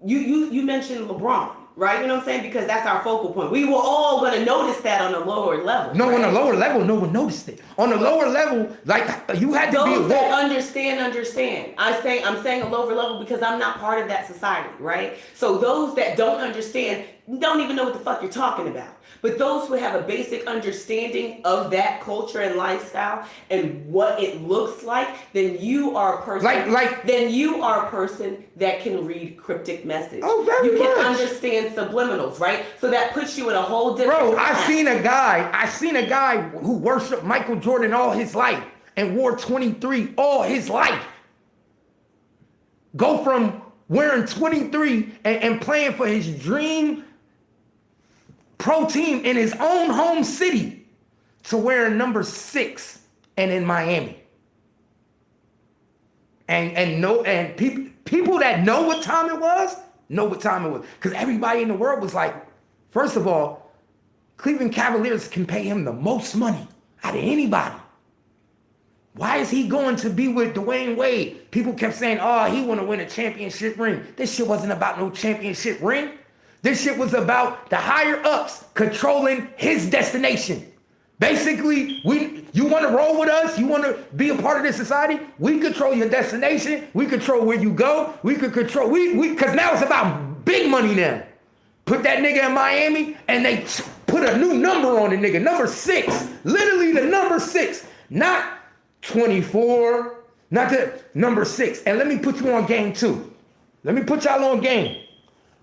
You mentioned LeBron. Right, you know what I'm saying? Because that's our focal point. We were all gonna notice that on a lower level. No, right? On a lower level, no one noticed it. On a lower level, like you had to be those that understand. I'm saying a lower level because I'm not part of that society, right? So those that don't understand don't even know what the fuck you're talking about. But those who have a basic understanding of that culture and lifestyle and what it looks like, then you are a person. Then you are a person that can read cryptic message. Oh, very You can much. understand subliminals, right? So that puts you in a whole different. Bro, class. I seen a guy who worshiped Michael Jordan all his life and wore 23 all his life. Go from wearing 23 and playing for his dream pro team in his own home city to wearing number 6 and in Miami. And people that know what time it was, know what time it was. Because everybody in the world was like, first of all, Cleveland Cavaliers can pay him the most money out of anybody. Why is he going to be with Dwayne Wade? People kept saying, oh, he want to win a championship ring. This shit wasn't about no championship ring. This shit was about the higher ups controlling his destination. Basically, you want to roll with us? You want to be a part of this society? We control your destination. We control where you go. We could control, because now it's about big money now. Put that nigga in Miami and they put a new number on the nigga. Number 6. Literally the number 6. Not 24. Not the number 6. And let me put you on game 2. Let me put y'all on game.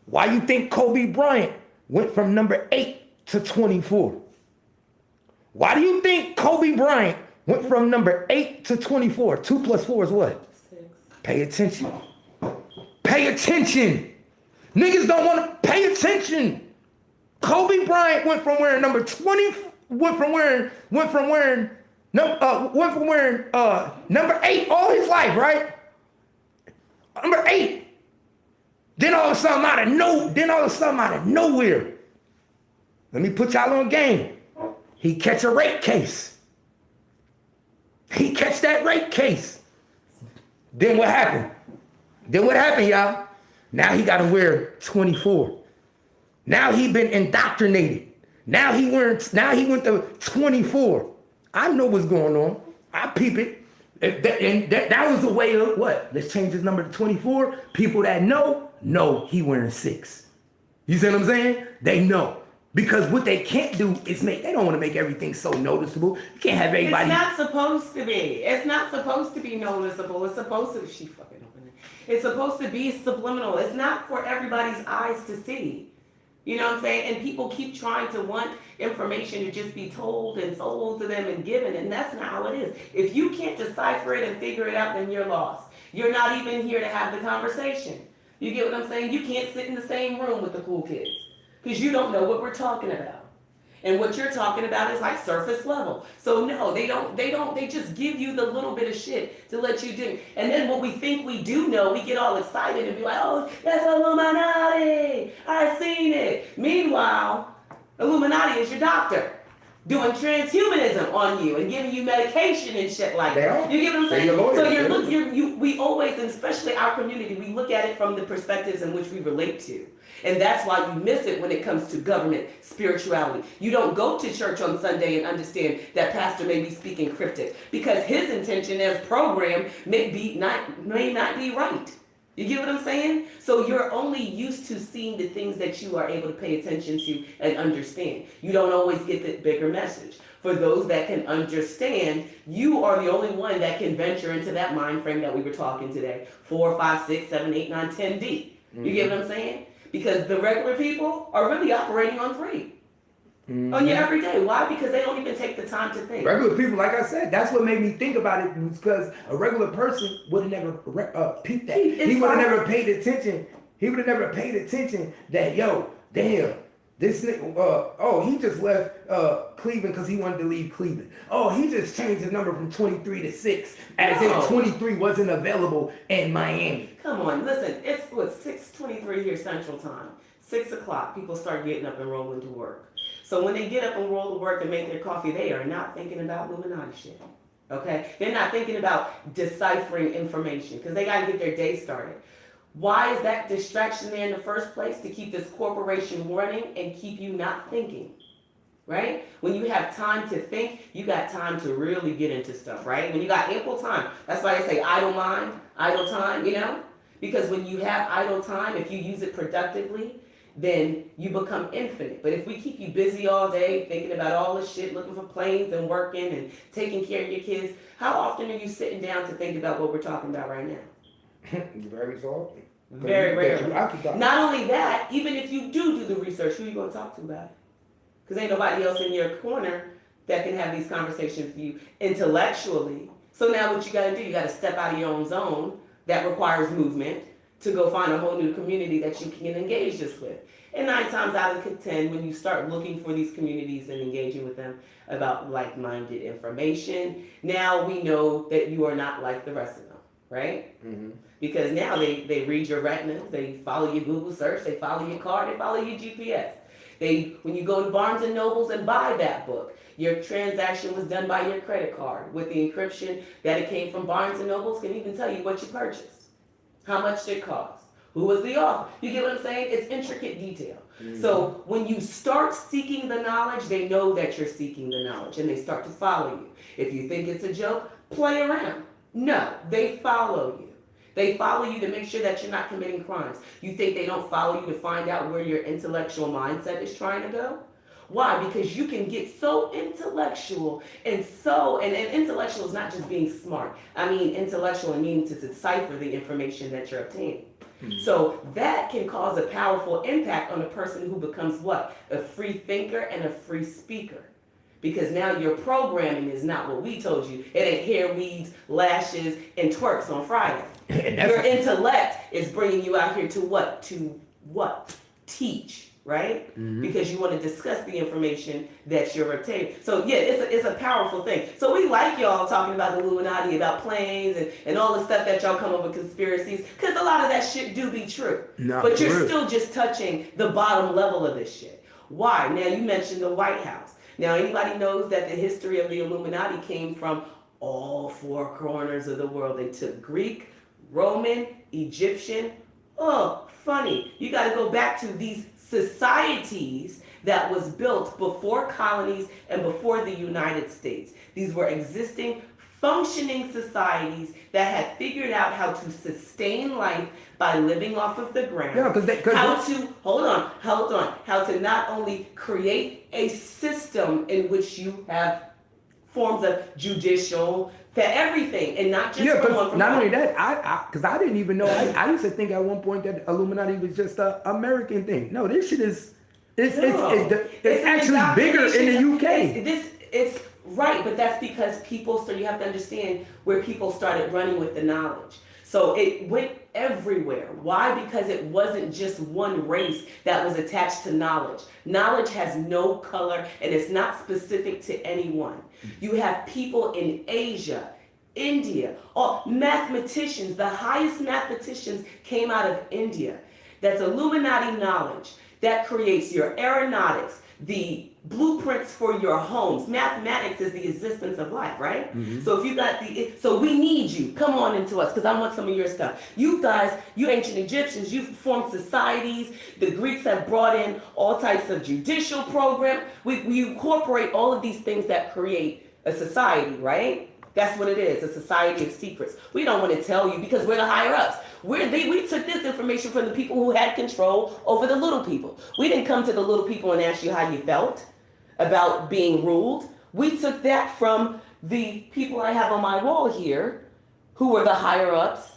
Why you think Kobe Bryant went from number 8 to 24? Why do you think Kobe Bryant went from number 8 to 24? 2 plus 4 is what? 6. Pay attention. Pay attention. Niggas don't want to pay attention. Kobe Bryant went from wearing number 20, went from wearing number 8 all his life, right? Number 8. Then all of a sudden out of nowhere, let me put y'all on game. He catch a rape case. He catch that rape case. Then what happened? Y'all? Now he got to wear 24. Now he been indoctrinated. Now he went to 24. I know what's going on. I peep it. That was a way of what? Let's change his number to 24. People that know he wearing 6. You see what I'm saying? They know. Because what they can't do is they don't want to make everything so noticeable. You can't have everybody. It's not supposed to be. It's not supposed to be noticeable. It's supposed to, she fucking opened it. It's supposed to be subliminal. It's not for everybody's eyes to see. You know what I'm saying? And people keep trying to want information to just be told and sold to them and given, and that's not how it is. If you can't decipher it and figure it out, then you're lost. You're not even here to have the conversation. You get what I'm saying? You can't sit in the same room with the cool kids because you don't know what we're talking about. And what you're talking about is like surface level. So no, they just give you the little bit of shit to let you do. And then what we think we do know, we get all excited and be like, oh, that's Illuminati. I seen it. Meanwhile, Illuminati is your doctor doing transhumanism on you and giving you medication and shit like that. You get what I'm saying? So we always, and especially our community, we look at it from the perspectives in which we relate to. And that's why you miss it when it comes to government, spirituality. You don't go to church on Sunday and understand that pastor may be speaking cryptic because his intention as program may not be right. You get what I'm saying? So you're only used to seeing the things that you are able to pay attention to and understand. You don't always get the bigger message. For those that can understand, you are the only one that can venture into that mind frame that we were talking today. 4, 5, 6, 7, 8, 9, 10D. You get what I'm saying? Because the regular people are really operating on 3. On your everyday. Why? Because they don't even take the time to think. Regular people, like I said, that's what made me think about it, was because a regular person would have never peeped that. He would have never paid attention. He would have never paid attention that, yo, damn, this nigga, he just left Cleveland because he wanted to leave Cleveland. Oh, he just changed his number from 23 to 6, as No. if 23 wasn't available in Miami. Come on, listen, it's what, 6:23 here Central Time. 6 o'clock, people start getting up and rolling to work. So when they get up and roll to work and make their coffee, they are not thinking about Illuminati shit. Okay? They're not thinking about deciphering information because they got to get their day started. Why is that distraction there in the first place? To keep this corporation running and keep you not thinking. Right? When you have time to think, you got time to really get into stuff, right? When you got ample time. That's why they say idle mind, idle time, you know? Because when you have idle time, if you use it productively, then you become infinite. But if we keep you busy all day, thinking about all this shit, looking for planes and working and taking care of your kids, how often are you sitting down to think about what we're talking about right now? Very seldom. Very rarely. Not Not only that, even if you do the research, who are you going to talk to about it? Because ain't nobody else in your corner that can have these conversations with you intellectually. So now what you got to do, you got to step out of your own zone that requires movement to go find a whole new community that you can engage this with. And 9 times out of 10, when you start looking for these communities and engaging with them about like-minded information, now we know that you are not like the rest of them, right? Mm-hmm. Because now they read your retina, they follow your Google search, they follow your car, they follow your GPS. When you go to Barnes and Nobles and buy that book, your transaction was done by your credit card with the encryption that it came from Barnes and Nobles, can even tell you what you purchased, how much it cost, who was the author. You get what I'm saying? It's intricate detail. Mm-hmm. So when you start seeking the knowledge, they know that you're seeking the knowledge and they start to follow you. If you think it's a joke, play around. No, they follow you. They follow you to make sure that you're not committing crimes. You think they don't follow you to find out where your intellectual mindset is trying to go? Why? Because you can get so intellectual and intellectual is not just being smart. I mean intellectual and meaning to decipher the information that you're obtaining. Mm-hmm. So that can cause a powerful impact on a person who becomes what? A free thinker and a free speaker. Because now your programming is not what we told you. It ain't hair, weeds, lashes, and twerks on Friday. Your intellect is bringing you out here to what? To what? Teach, right? Mm-hmm. Because you want to discuss the information that you're obtaining. So yeah, it's a powerful thing. So we like y'all talking about the Illuminati, about planes, and all the stuff that y'all come up with conspiracies, because a lot of that shit do be true. But you're still just touching the bottom level of this shit. Why? Now you mentioned the White House. Now, anybody knows that the history of the Illuminati came from all 4 corners of the world. They took Greek, Roman, Egyptian. Oh, funny. You got to go back to these societies that was built before colonies and before the United States. These were existing, functioning societies that had figured out how to sustain life by living off of the ground. Yeah, how to not only create a system in which you have forms of judicial, for everything, and not just from one. Not only that, because I didn't even know. I used to think at one point that Illuminati was just an American thing. No, this shit is it's actually bigger in the UK. It's right, but that's because you have to understand where people started running with the knowledge. So it went everywhere. Why? Because it wasn't just one race that was attached to knowledge. Knowledge has no color and it's not specific to anyone. You have people in Asia, India, mathematicians, the highest mathematicians came out of India. That's Illuminati knowledge that creates your aeronautics, the blueprints for your homes. Mathematics is the existence of life, right? Mm-hmm. So if you got so we need you. Come on into us, because I want some of your stuff. You guys, you ancient Egyptians, you've formed societies. The Greeks have brought in all types of judicial programs. We incorporate all of these things that create a society, right? That's what it is, a society of secrets. We don't want to tell you because we're the higher ups. We took this information from the people who had control over the little people. We didn't come to the little people and ask you how you felt about being ruled. We took that from the people I have on my wall here who were the higher ups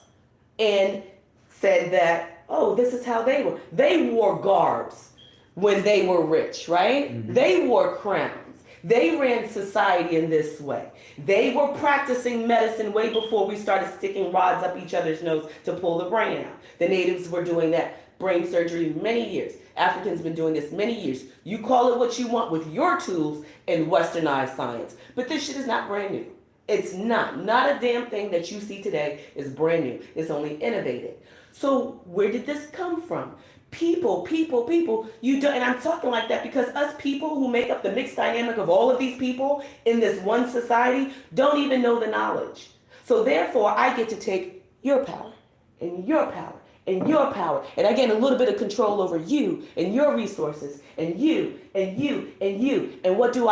and said that, oh, this is how they were. They wore garbs when they were rich, right? Mm-hmm. They wore crowns. They ran society in this way. They were practicing medicine way before we started sticking rods up each other's nose to pull the brain out. The natives were doing that brain surgery many years. Africans been doing this many years. You call it what you want with your tools and westernized science. But this shit is not brand new. It's not. Not a damn thing that you see today is brand new. It's only innovated. So where did this come from? People, you do, and I'm talking like that because us people who make up the mixed dynamic of all of these people in this one society don't even know the knowledge. So therefore, I get to take your power and your power and your power, and I gain a little bit of control over you and your resources and you and you and you. And what do?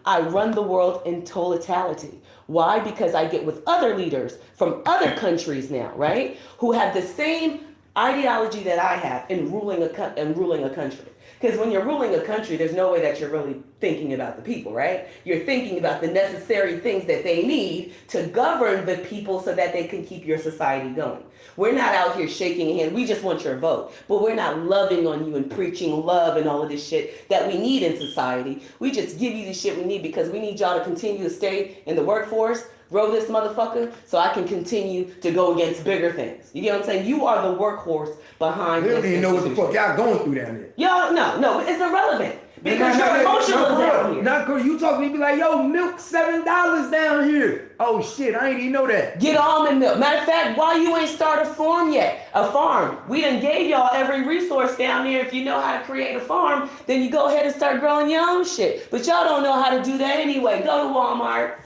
I run the world in totality. Why? Because I get with other leaders from other countries now, right? Who have the same ideology that I have in ruling a country. Because when you're ruling a country, there's no way that you're really thinking about the people, right? You're thinking about the necessary things that they need to govern the people so that they can keep your society going. We're not out here shaking hands. We just want your vote. But we're not loving on you and preaching love and all of this shit that we need in society. We just give you the shit we need because we need y'all to continue to stay in the workforce, grow this motherfucker, so I can continue to go against bigger things. You get what I'm saying? You are the workhorse behind They this. don't even know what the fuck y'all going through down there. Y'all, no, it's irrelevant. Because you're emotional down here. Not cool. You talk to me, be like, yo, milk $7 down here. Oh shit, I ain't even know that. Get almond milk. Matter of fact, why you ain't start a farm yet? A farm. We done gave y'all every resource down here. If you know how to create a farm, then you go ahead and start growing your own shit. But y'all don't know how to do that anyway. Go to Walmart.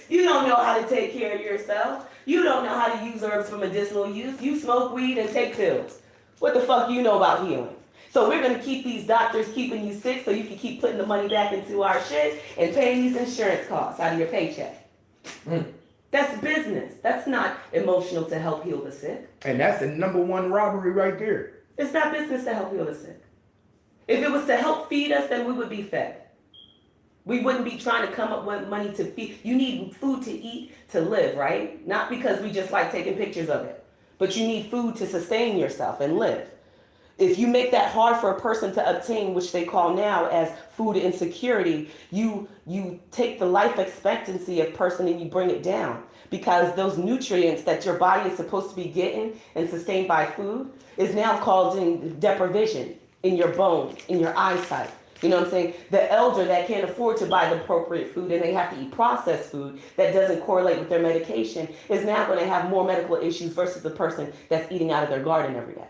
You don't know how to take care of yourself. You don't know how to use herbs for medicinal use. You smoke weed and take pills. What the fuck you know about healing? So we're going to keep these doctors keeping you sick so you can keep putting the money back into our shit and paying these insurance costs out of your paycheck. That's business. That's not emotional to help heal the sick. And that's the number one robbery right there. It's not business to help heal the sick. If it was to help feed us, then we would be fed. We wouldn't be trying to come up with money to feed. You need food to eat to live, right? Not because we just like taking pictures of it, but you need food to sustain yourself and live. If you make that hard for a person to obtain, which they call now as food insecurity, you take the life expectancy of a person and you bring it down, because those nutrients that your body is supposed to be getting and sustained by food is now causing deprivation in your bones, in your eyesight. You know what I'm saying? The elder that can't afford to buy the appropriate food and they have to eat processed food that doesn't correlate with their medication is now going to have more medical issues versus the person that's eating out of their garden every day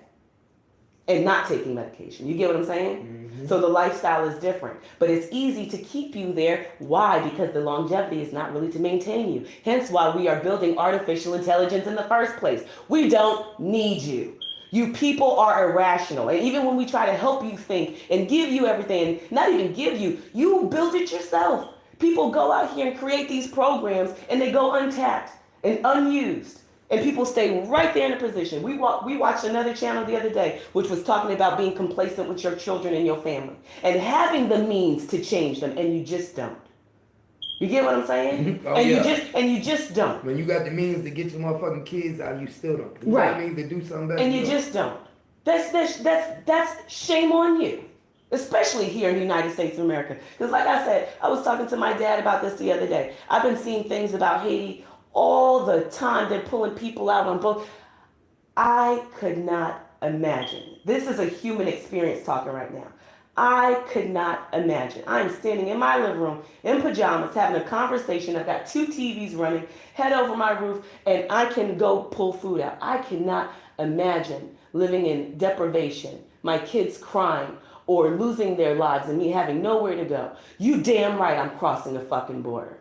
and not taking medication. You get what I'm saying? Mm-hmm. So the lifestyle is different, but it's easy to keep you there. Why? Because the longevity is not really to maintain you. Hence why we are building artificial intelligence in the first place. We don't need you. You people are irrational. And even when we try to help you think and give you everything, and not even give you, you build it yourself. People go out here and create these programs and they go untapped and unused. And people stay right there in a position. We watched another channel the other day, which was talking about being complacent with your children and your family and having the means to change them, and you just don't. You get what I'm saying? Oh, and yeah. you just don't. When you got the means to get your motherfucking kids out, you still don't. You right. got the means to do something better. And you just don't. That's shame on you. Especially here in the United States of America. Because like I said, I was talking to my dad about this the other day. I've been seeing things about Haiti all the time. They're pulling people out on boats. I could not imagine. This is a human experience talking right now. I could not imagine. I'm standing in my living room in pajamas having a conversation. I've got 2 TVs running, head over my roof, and I can go pull food out. I cannot imagine living in deprivation, my kids crying or losing their lives and me having nowhere to go. You damn right I'm crossing the fucking border.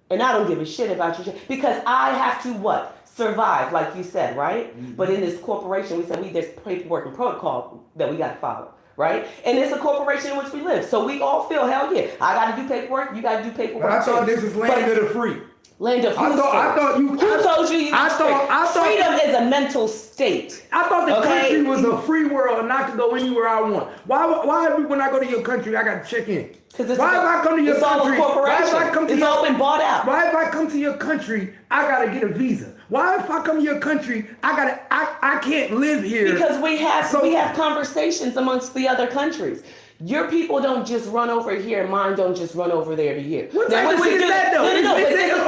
And I don't give a shit about your shit because I have to what? Survive, like you said, right? Mm-hmm. But in this corporation, we said there's paperwork and protocol that we got to follow. Right? And it's a corporation in which we live. So we all feel, hell yeah, I got to do paperwork, you got to do paperwork. But I thought this is land of the free. Land of I thought you. Who told you I thought freedom is a mental state. I thought the country was a free world and I could go anywhere I want. Why when I go to your country I got to check in? Why if I come to your country? Why if I come to it's all been bought out. Why if I come to your country I gotta get a visa? Why if I come to your country I can't live here? Because we have conversations amongst the other countries. Your people don't just run over here, and mine don't just run over there to you. What type of shit is that though?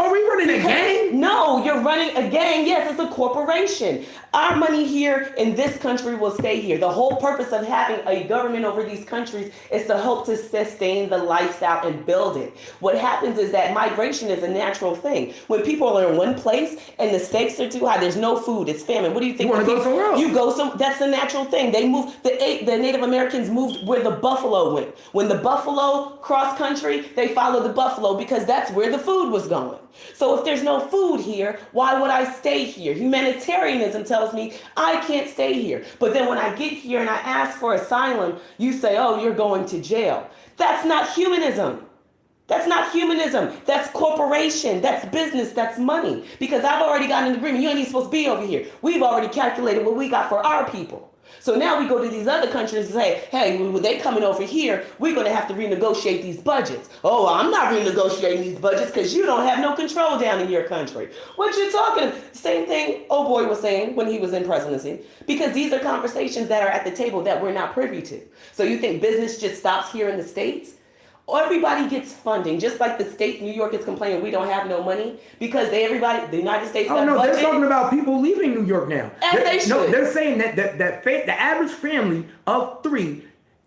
Are we running a gang? No, you're running a gang. Yes, it's a corporation. Our money here in this country will stay here. The whole purpose of having a government over these countries is to help to sustain the lifestyle and build it. What happens is that migration is a natural thing. When people are in one place and the stakes are too high, there's no food, it's famine. What do you think? You want to go somewhere else? You go that's the natural thing. They moved, the Native Americans moved where the buffalo went. When the buffalo crossed country, they followed the buffalo because that's where the food was going. So if there's no food here, why would I stay here? Humanitarianism tells me I can't stay here. But then when I get here and I ask for asylum, you say, oh, you're going to jail. That's not humanism. That's not humanism. That's corporation. That's business. That's money. Because I've already gotten an agreement. You ain't even supposed to be over here. We've already calculated what we got for our people. So now we go to these other countries and say, hey, when they coming over here, we're going to have to renegotiate these budgets. Oh, I'm not renegotiating these budgets because you don't have no control down in your country. What you talking? Same thing old boy was saying when he was in presidency, because these are conversations that are at the table that we're not privy to. So you think business just stops here in the States? Everybody gets funding, just like the state, New York is complaining we don't have no money because the United States got budget. They're talking about people leaving New York now. They should. No, they're saying that the average family of 3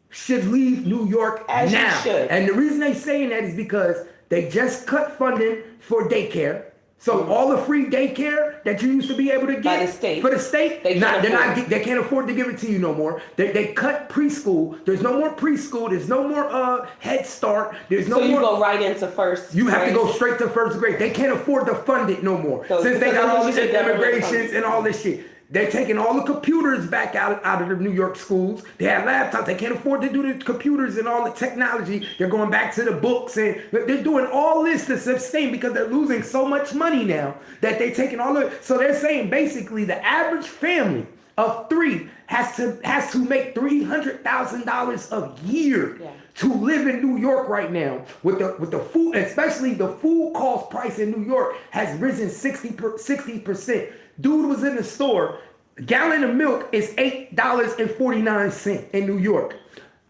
should leave New York As now. you should. And the reason they're saying that is because they just cut funding for daycare. So all the free daycare that you used to be able to get by the state. For the state, they can't afford to give it to you no more. They cut preschool. There's no more preschool. There's no more Head Start. There's no more. So you go right into first. You have to go straight to first grade. They can't afford to fund it no more. Since they got all these immigrations and all this shit. They're taking all the computers back out of the New York schools. They have laptops. They can't afford to do the computers and all the technology. They're going back to the books and they're doing all this to sustain because they're losing so much money now that they're taking all of it. So they're saying basically the average family of 3 has to make $300,000 a year to live in New York right now with the food, especially the food cost price in New York has risen 60%. Dude was in the store. A gallon of milk is $8.49 in New York.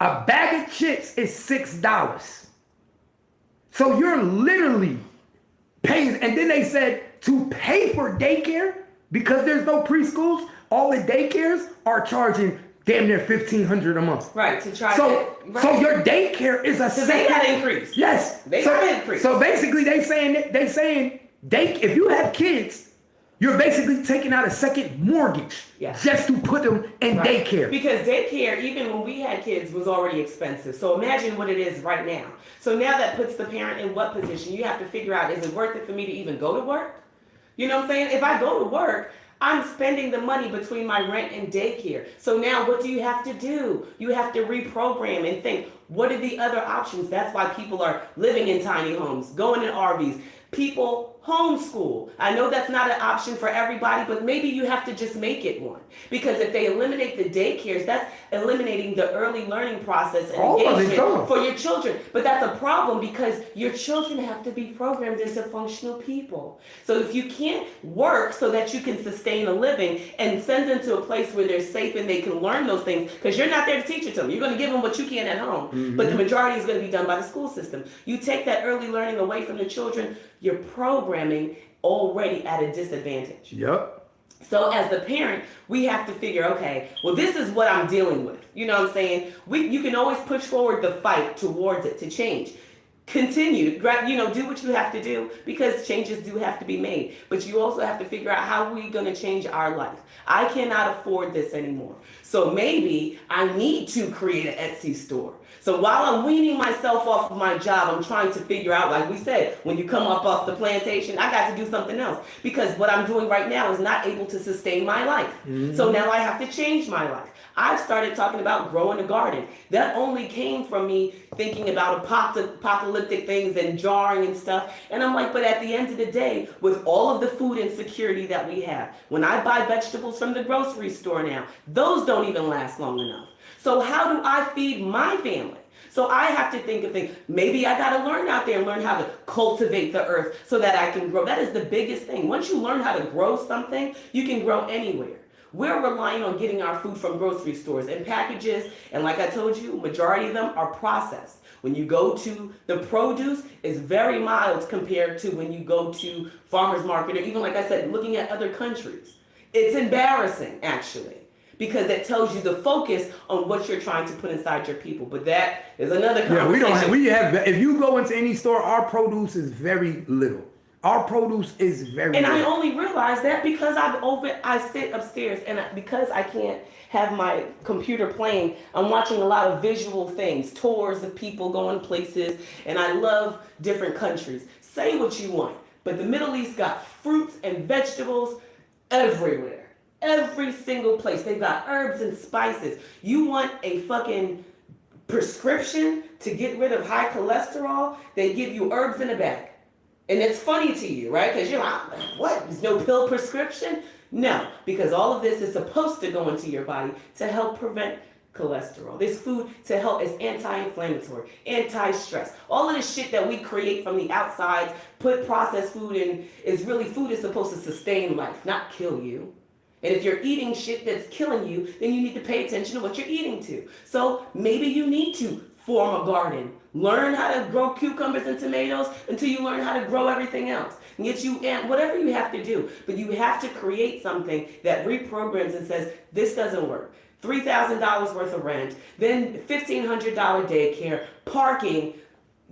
A bag of chips is $6. So you're literally paying. And then they said to pay for daycare because there's no preschools. All the daycares are charging damn near $1,500 a month. Right, to try so your daycare is a second. They got increase. Yes. They got increase. So basically they saying if you have kids, you're basically taking out a second mortgage just to put them in daycare. Because daycare, even when we had kids, was already expensive. So imagine what it is right now. So now that puts the parent in what position? You have to figure out, is it worth it for me to even go to work? You know what I'm saying? If I go to work, I'm spending the money between my rent and daycare. So now what do you have to do? You have to reprogram and think, what are the other options? That's why people are living in tiny homes, going in RVs. People homeschool. I know that's not an option for everybody, but maybe you have to just make it one. Because if they eliminate the daycares, that's eliminating the early learning process and engagement for your children. But that's a problem because your children have to be programmed into functional people. So if you can't work so that you can sustain a living and send them to a place where they're safe and they can learn those things, because you're not there to teach it to them. You're going to give them what you can at home, but the majority is going to be done by the school system. You take that early learning away from the children, you're programming already at a disadvantage. Yep. So as the parent, we have to figure, okay, well, this is what I'm dealing with. You know what I'm saying? You can always push forward the fight towards it to change. Continue, do what you have to do because changes do have to be made. But you also have to figure out how we're going to change our life. I cannot afford this anymore. So maybe I need to create an Etsy store. So while I'm weaning myself off of my job, I'm trying to figure out, like we said, when you come up off the plantation, I got to do something else because what I'm doing right now is not able to sustain my life. So now I have to change my life. I've started talking about growing a garden. That only came from me thinking about apocalyptic things and jarring and stuff. And I'm like, but at the end of the day, with all of the food insecurity that we have, when I buy vegetables from the grocery store now, those don't even last long enough. So how do I feed my family? So I have to think of things. Maybe I got to learn out there and learn how to cultivate the earth so that I can grow. That is the biggest thing. Once you learn how to grow something, you can grow anywhere. We're relying on getting our food from grocery stores and packages, and like I told you, majority of them are processed. When you go to the produce, it's very mild compared to when you go to farmers market, or even like I said, looking at other countries. It's embarrassing, actually, because it tells you the focus on what you're trying to put inside your people. But that is another conversation. We have, if you go into any store, our produce is very little. Our produce is very And little. I only realized that because I sit upstairs, and because I can't have my computer playing, I'm watching a lot of visual things, tours of people going places, and I love different countries. Say what you want, but the Middle East got fruits and vegetables everywhere. Every single place. They've got herbs and spices. You want a fucking prescription to get rid of high cholesterol? They give you herbs in a bag. And it's funny to you, right? Because you're like, what? There's no pill prescription? No, because all of this is supposed to go into your body to help prevent cholesterol. This food to help is anti-inflammatory, anti-stress. All of this shit that we create from the outside, put processed food in, is really food is supposed to sustain life, not kill you. And if you're eating shit that's killing you, then you need to pay attention to what you're eating to. So maybe you need to form a garden. Learn how to grow cucumbers and tomatoes until you learn how to grow everything else. And get you, and whatever you have to do. But you have to create something that reprograms and says, this doesn't work. $3,000 worth of rent, then $1,500 daycare, parking.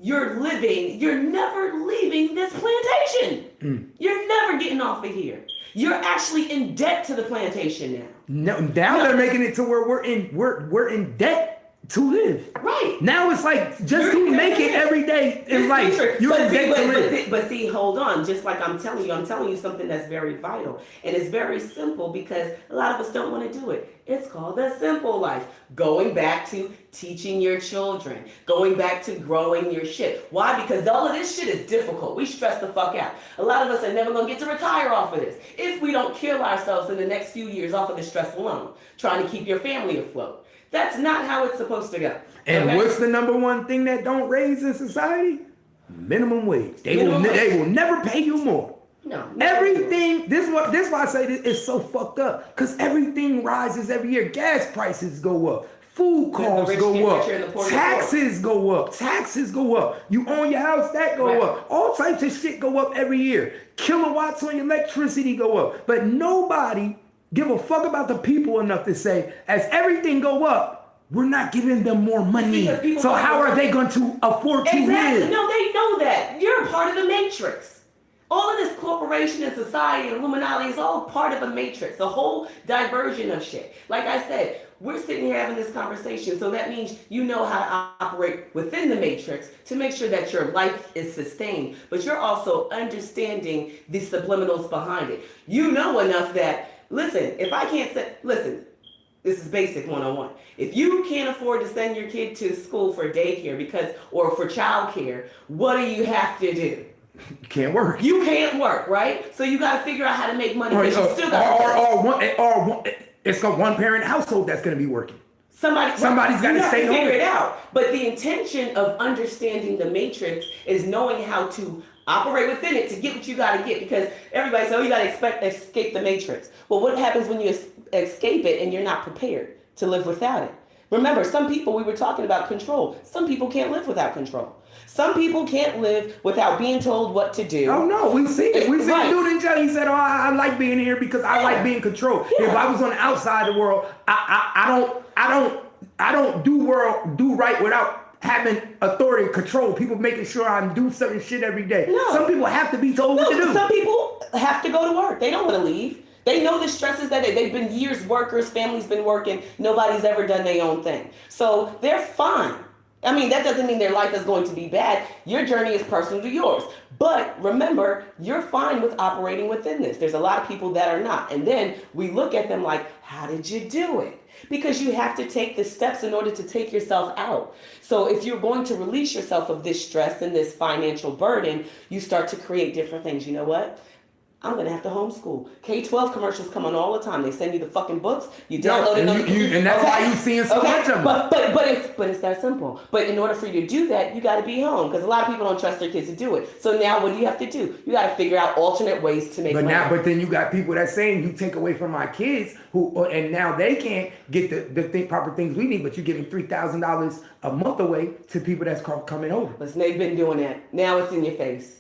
You're never leaving this plantation. You're never getting off of here. You're actually in debt to the plantation now. Now they're making it to where we're in debt to live. Right. Now it's like just to make it every day in life. You're in debt to live. But see, hold on. Just like I'm telling you something that's very vital. And it's very simple because a lot of us don't want to do it. It's called the simple life. Going back to teaching your children. Going back to growing your shit. Why? Because all of this shit is difficult. We stress the fuck out. A lot of us are never going to get to retire off of this. If we don't kill ourselves in the next few years off of the stress alone, trying to keep your family afloat. That's not how it's supposed to go. And what's the number one thing that don't raise in society? Minimum wage. They will never pay you more. No. Everything. This is why I say this is so fucked up. Because everything rises every year. Gas prices go up. Food costs go up. Taxes go up. Taxes go up. You own your house, that go up. All types of shit go up every year. Kilowatts on your electricity go up. But nobody give a fuck about the people enough to say, as everything go up, we're not giving them more money. So how are they going to afford to live? No, they know that. You're a part of the matrix. All of this corporation and society and Illuminati is all part of a matrix, a whole diversion of shit. Like I said, we're sitting here having this conversation, so that means you know how to operate within the matrix to make sure that your life is sustained, but you're also understanding the subliminals behind it. You know enough that, listen, this is basic 101. If you can't afford to send your kid to school for daycare or for childcare, what do you have to do? You can't work. You can't work, right? So you got to figure out how to make money. Or it's a one-parent household that's going to be working. Somebody's got to stay home. Figure it out. But the intention of understanding the matrix is knowing how to operate within it to get what you got to get, because everybody says, oh, you got to escape the matrix. Well, what happens when you escape it and you're not prepared to live without it? Remember, some people, we were talking about control. Some people can't live without control. Some people can't live without being told what to do. Oh no, we see it. We see the dude in jail. He said, "Oh, I like being here because I like being controlled. If I was on the outside of the world, I don't do right without having authority, control. People making sure I do certain shit every day. No. Some people have to be told what to do. Some people have to go to work. They don't want to leave. They know the stresses that they've been years workers, family's been working, nobody's ever done their own thing. So they're fine. I mean, that doesn't mean their life is going to be bad. Your journey is personal to yours. But remember, you're fine with operating within this. There's a lot of people that are not. And then we look at them like, how did you do it? Because you have to take the steps in order to take yourself out. So if you're going to release yourself of this stress and this financial burden, you start to create different things. You know what? I'm gonna have to homeschool. K-12 commercials come on all the time. They send you the fucking books. You download it. And that's why you seeing so much of them. But it's that simple. But in order for you to do that, you got to be home because a lot of people don't trust their kids to do it. So now, what do you have to do? You got to figure out alternate ways to make money. But then you got people that saying you take away from my kids and now they can't get the proper things we need. But you're giving $3,000 a month away to people that's coming over. Listen, they've been doing that. Now it's in your face.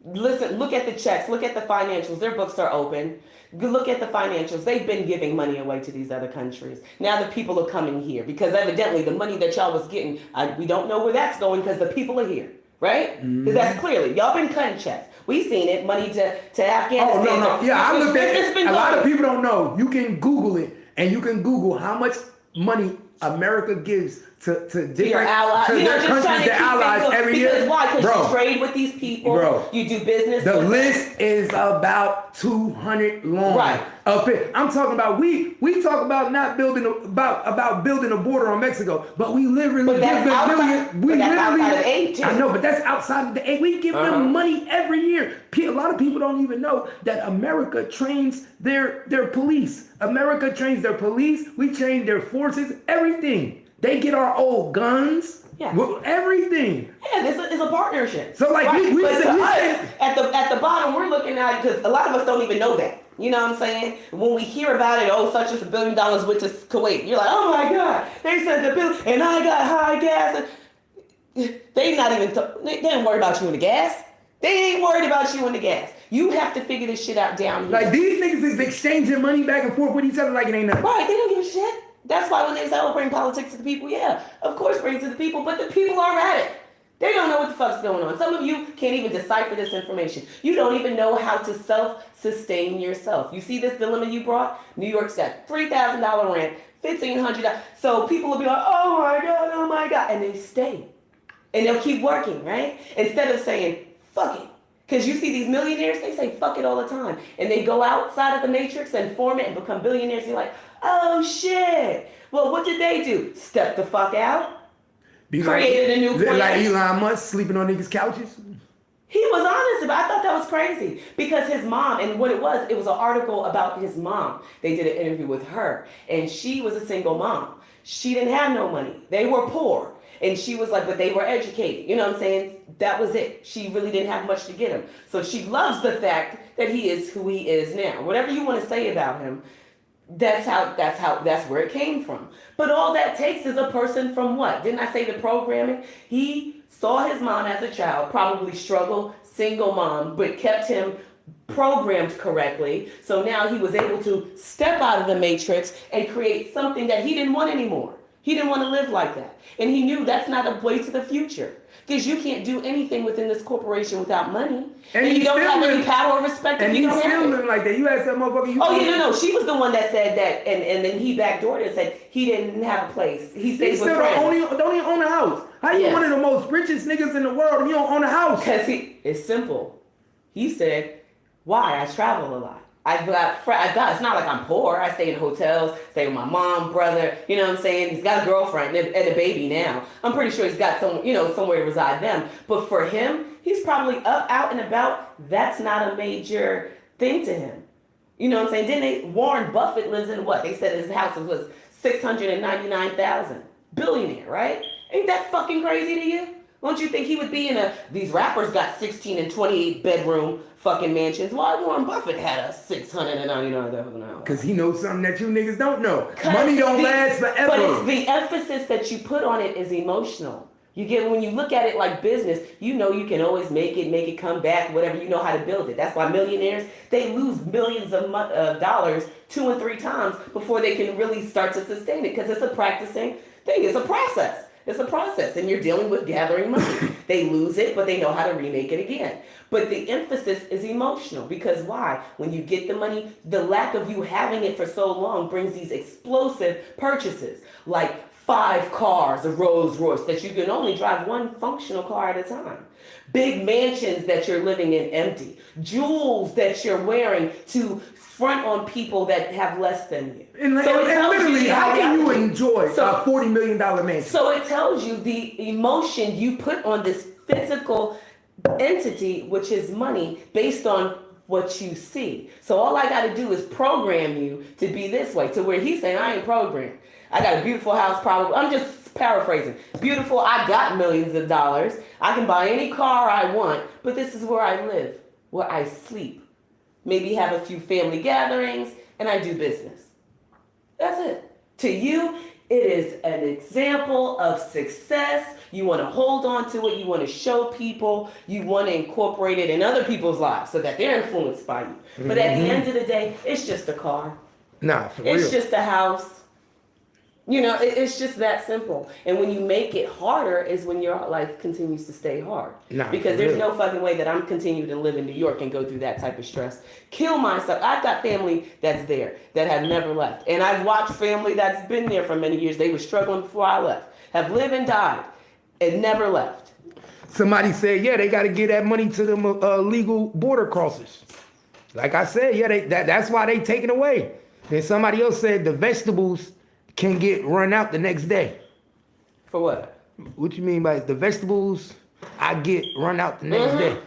Listen, look at the checks, look at the financials. Their books are open. Look at the financials. They've been giving money away to these other countries. Now the people are coming here because evidently the money that y'all was getting, we don't know where that's going because the people are here, right? Because that's clearly, y'all been cutting checks. We seen it, money to Afghanistan. Oh, no. Yeah, I looked at it. A lot of people don't know. You can Google it and you can Google how much money America gives to different allies, to their countries, their allies every year. Because why? Because you trade with these people. Bro, you do business. The list is about 200 long. Right. I'm talking about we talk about not building about building a border on Mexico, but we literally give them outside of aid too. I know, but that's outside of the aid. We give them money every year. A lot of people don't even know that America trains their police. America trains their police. We train their forces. Everything. They get our old guns. Yeah. Everything. Yeah, this is a partnership. So like right? we us, at the bottom, we're looking at because a lot of us don't even know that. You know what I'm saying? When we hear about it, such as $1 billion went to Kuwait. You're like, oh my God, they sent the bill, and I got high gas. They not even they ain't worried about you in the gas. They ain't worried about you in the gas. You have to figure this shit out down here. Like these niggas is exchanging money back and forth with each other like it ain't nothing. Right? They don't give a shit. That's why when they say, bring politics to the people, yeah, of course bring it to the people, but the people are at it. They don't know what the fuck's going on. Some of you can't even decipher this information. You don't even know how to self-sustain yourself. You see this dilemma you brought? New York's got $3,000 rent, $1,500. So people will be like, oh my God, and they stay. And they'll keep working, right? Instead of saying, fuck it. Because you see these millionaires, they say fuck it all the time. And they go outside of the matrix and form it and become billionaires. You're like, oh shit. Well, what did they do? Step the fuck out. Created a new plan. Like Elon Musk sleeping on niggas' couches. He was honest about it. I thought that was crazy. Because his mom, and what it was an article about his mom. They did an interview with her. And she was a single mom. She didn't have no money. They were poor. And she was like, but they were educated. You know what I'm saying? That was it. She really didn't have much to get him. So she loves the fact that he is who he is now. Whatever you want to say about him, that's where it came from. But all that takes is a person from what? Didn't I say the programming? He saw his mom as a child, probably struggled, single mom, but kept him programmed correctly. So now he was able to step out of the matrix and create something that he didn't want anymore. He didn't want to live like that. And he knew that's not a way to the future. Because you can't do anything within this corporation without money. And you don't have any power or respect if you don't have it. And he's still living like that. You asked that motherfucker. No. She was the one that said that. And then he backdoored it and said he didn't have a place. He stayed with friends. Don't even own a house. How you one of the most richest niggas in the world and you don't own a house? Because it's simple. He said, why? I travel a lot. It's not like I'm poor. I stay in hotels, stay with my mom, brother. You know what I'm saying? He's got a girlfriend and a baby now. I'm pretty sure he's got somewhere to reside them. But for him, he's probably up, out and about. That's not a major thing to him. You know what I'm saying? Warren Buffett lives in what? They said his house was $699,000. Billionaire, right? Ain't that fucking crazy to you? Don't you think he would be these rappers got 16 and 28 bedroom fucking mansions? Why Warren Buffett had a $699,000? Because he knows something that you niggas don't know. Money don't last forever. But it's the emphasis that you put on it is emotional. You get when you look at it like business, you know you can always make it come back, whatever, you know how to build it. That's why millionaires, they lose millions of dollars 2 and 3 times before they can really start to sustain it because it's a practicing thing. It's a process. It's a process, and you're dealing with gathering money. They lose it, but they know how to remake it again. But the emphasis is emotional because why? When you get the money, the lack of you having it for so long brings these explosive purchases, like 5 cars, a Rolls Royce, that you can only drive one functional car at a time. Big mansions that you're living in empty. Jewels that you're wearing to front on people that have less than you. And literally, how can you enjoy a $40 million mansion? So it tells you the emotion you put on this physical entity, which is money, based on what you see. So all I got to do is program you to be this way, to where he's saying, I ain't programmed. I got a beautiful house, probably. I'm just paraphrasing. Beautiful, I got millions of dollars. I can buy any car I want, but this is where I live, where I sleep. Maybe have a few family gatherings, and I do business. That's it. To you, it is an example of success. You want to hold on to it. You want to show people. You want to incorporate it in other people's lives so that they're influenced by you. But at the end of the day, it's just a car. Nah, for real. It's just a house. You know, it's just that simple. And when you make it harder is when your life continues to stay hard. Nah, because for there's real. no fucking way that I'm continuing to live in New York and go through that type of stress. Kill myself. I've got family that's there that have never left. And I've watched family that's been there for many years. They were struggling before I left. Have lived and died and never left. Somebody said, yeah, they got to get that money to them legal border crossers. Like I said, yeah, that's why they take it away. Then somebody else said the vegetables can get run out the next day. For what? What you mean by the vegetables? I get run out the next day.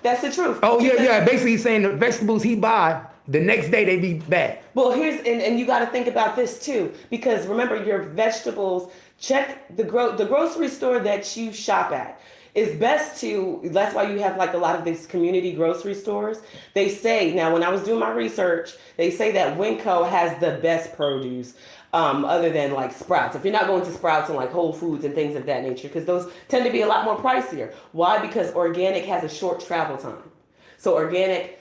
That's the truth. Oh yeah. Basically saying the vegetables he buy the next day they be bad. Well, and you got to think about this too, because remember your vegetables. Check the grocery store that you shop at. It's best to, that's why you have like a lot of these community grocery stores. They say, now when I was doing my research, they say that Winco has the best produce other than like Sprouts. If you're not going to Sprouts and like Whole Foods and things of that nature, because those tend to be a lot more pricier. Why? Because organic has a short travel time. So organic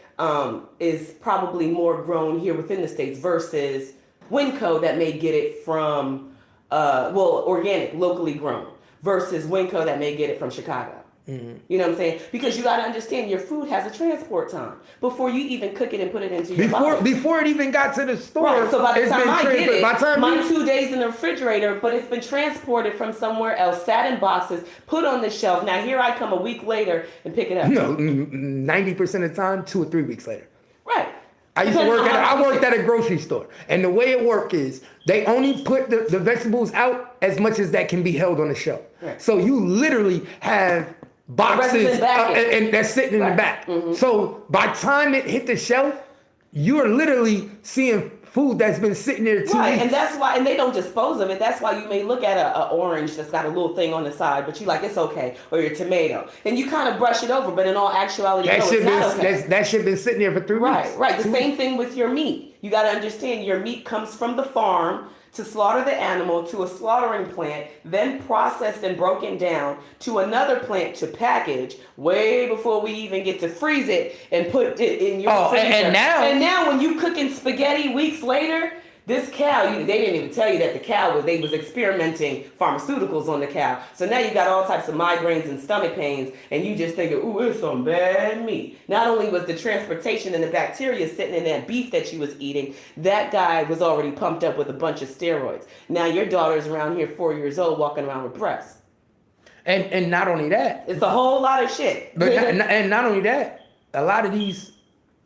is probably more grown here within the States versus Winco that may get it from, organic, locally grown. Versus Winco that may get it from Chicago. Mm-hmm. You know what I'm saying? Because you got to understand your food has a transport time before you even cook it and put it into your body. Before it even got to the store. Right. So by the time I get it, mine 2 days in the refrigerator, but it's been transported from somewhere else, sat in boxes, put on the shelf. Now here I come a week later and pick it up. No, 90% of the time, 2 or 3 weeks later. Right. I worked at a grocery store, and the way it worked is they only put the vegetables out as much as that can be held on the shelf. Right. So you literally have boxes and that's sitting in the back. Mm-hmm. So by the time it hit the shelf, you're literally seeing food that's been sitting there 2 weeks. Right, and that's why, and they don't dispose of it. That's why you may look at a orange that's got a little thing on the side, but you like, it's okay, or your tomato, and you kind of brush it over, but in all actuality, it's not okay. That shit been sitting there for 3 weeks. Right. The same thing with your meat. You got to understand your meat comes from the farm to slaughter the animal to a slaughtering plant, then processed and broken down to another plant to package way before we even get to freeze it and put it in your freezer. And now when you cooking spaghetti weeks later, this cow, they didn't even tell you that the cow they was experimenting pharmaceuticals on the cow. So now you got all types of migraines and stomach pains, and you just thinking, ooh, it's some bad meat. Not only was the transportation and the bacteria sitting in that beef that you was eating, that guy was already pumped up with a bunch of steroids. Now your daughter's around here 4 years old walking around with breasts. And not only that. It's a whole lot of shit. But and not only that, a lot of these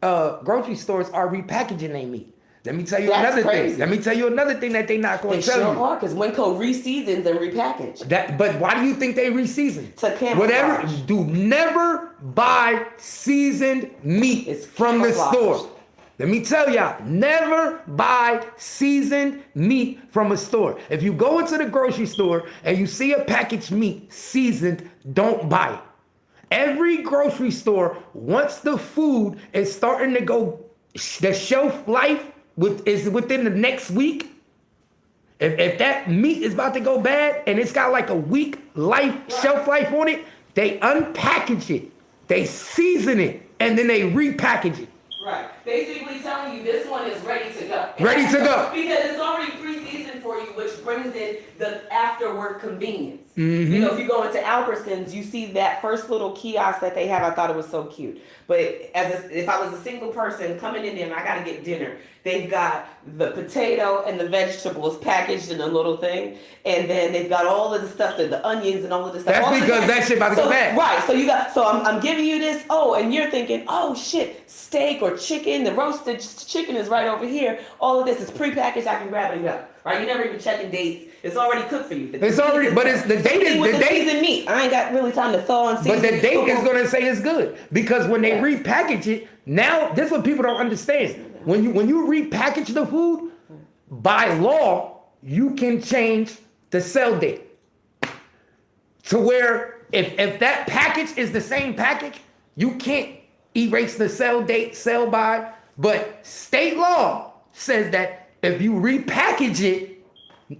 grocery stores are repackaging their meat. Let me tell you another thing. Let me tell you another thing that they not going to tell you. They sure are, because Winco reseasons and repackage. But why do you think they reseason? To camouflage. Never buy seasoned meat from the store. Let me tell y'all, never buy seasoned meat from a store. If you go into the grocery store and you see a packaged meat seasoned, don't buy it. Every grocery store, once the food is starting to go, the shelf life is within the next week. If that meat is about to go bad and it's got like a week shelf life on it, they unpackage it, they season it, and then they repackage it. Right. Basically telling you this one is ready to go. Ready to go. Because it's already pre-seasoned for you, which brings in the afterward convenience. Mm-hmm. You know, if you go into Albertsons, you see that first little kiosk that they have. I thought it was so cute. But if I was a single person coming in there and I got to get dinner, They've got the potato and the vegetables packaged in a little thing, and then they've got all of the stuff, the onions and all of the stuff. That's because that shit about to go bad. Right. So I'm giving you this. Oh, and you're thinking, oh shit, steak or chicken. The roasted chicken is right over here. All of this is prepackaged. I can grab it and go. Right. You never even checking dates. It's already cooked for you. It's already, but it's the date is the date. Seasoned meat. I ain't got really time to thaw and season. But the date is gonna say it's good because when they repackage it, now this is what people don't understand. When you repackage the food, by law, you can change the sell date to where if that package is the same package, you can't erase the sell date, sell by. But state law says that if you repackage it,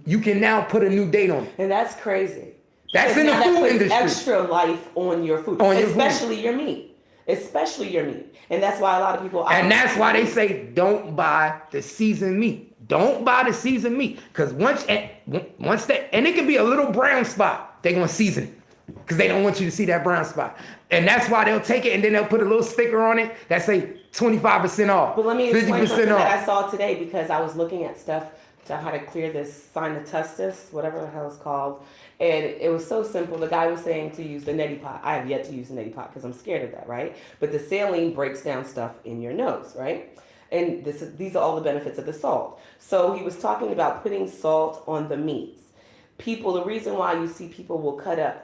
you can now put a new date on it. And that's crazy. That's in the food industry. Extra life on your food, especially your meat. Especially your meat. And that's why a lot of people... And that's why they say don't buy the seasoned meat. Don't buy the seasoned meat. Because once that... And it can be a little brown spot. They're going to season it. Because they don't want you to see that brown spot. And that's why they'll take it and then they'll put a little sticker on it that say 25% off. But let me explain 50% something off. that I saw today because I was looking at stuff to how to clear this sinusitis, whatever the hell it's called. And it was so simple. The guy was saying to use the neti pot. I have yet to use the neti pot because I'm scared of that, right? But the saline breaks down stuff in your nose, right? And these are all the benefits of the salt. So he was talking about putting salt on the meats. The reason why you see people will cut up,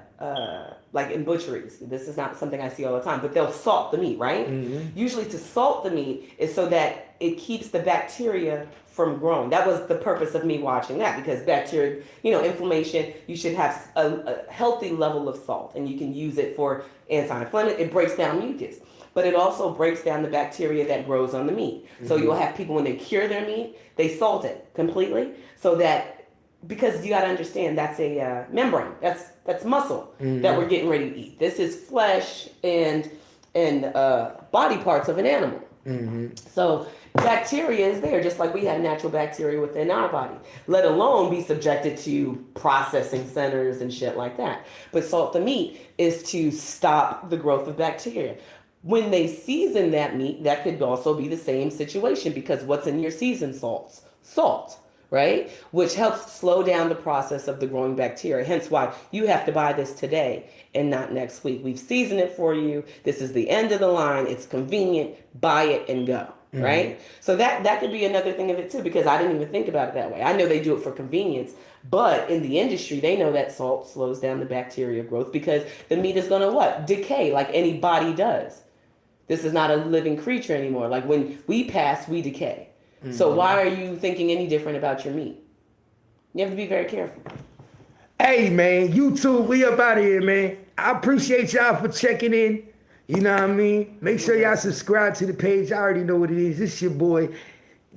like in butcheries, this is not something I see all the time, but they'll salt the meat, right? Mm-hmm. Usually to salt the meat is so that it keeps the bacteria from growing. That was the purpose of me watching that because bacteria, inflammation, you should have a healthy level of salt and you can use it for anti-inflammatory. It breaks down mucus, but it also breaks down the bacteria that grows on the meat. Mm-hmm. So you'll have people when they cure their meat, they salt it completely so that, because you got to understand that's a membrane, that's muscle that we're getting ready to eat. This is flesh and body parts of an animal. Mm-hmm. So bacteria is there, just like we have natural bacteria within our body, let alone be subjected to processing centers and shit like that. But salt the meat is to stop the growth of bacteria. When they season that meat, that could also be the same situation because what's in your seasoned salts? Salt, right? Which helps slow down the process of the growing bacteria. Hence why you have to buy this today and not next week. We've seasoned it for you. This is the end of the line. It's convenient. Buy it and go. Mm-hmm. Right? So that could be another thing of it too, because I didn't even think about it that way. I know they do it for convenience, but in the industry, they know that salt slows down the bacteria growth because the meat is going to what? Decay like any body does. This is not a living creature anymore. Like when we pass, we decay. Mm-hmm. So why are you thinking any different about your meat? You have to be very careful. Hey, man, YouTube, we up out of here, man. I appreciate y'all for checking in. You know what I mean? Make sure y'all subscribe to the page. I already know what it is. This your boy,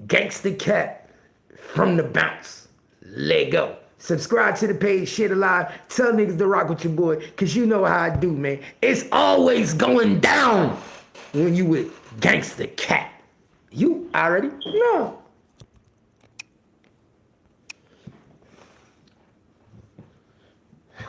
Gangsta Cap from the bounce. Let go. Subscribe to the page, share the live. Tell niggas to rock with your boy, because you know how I do, man. It's always going down when you with Gangsta Cap. You already know.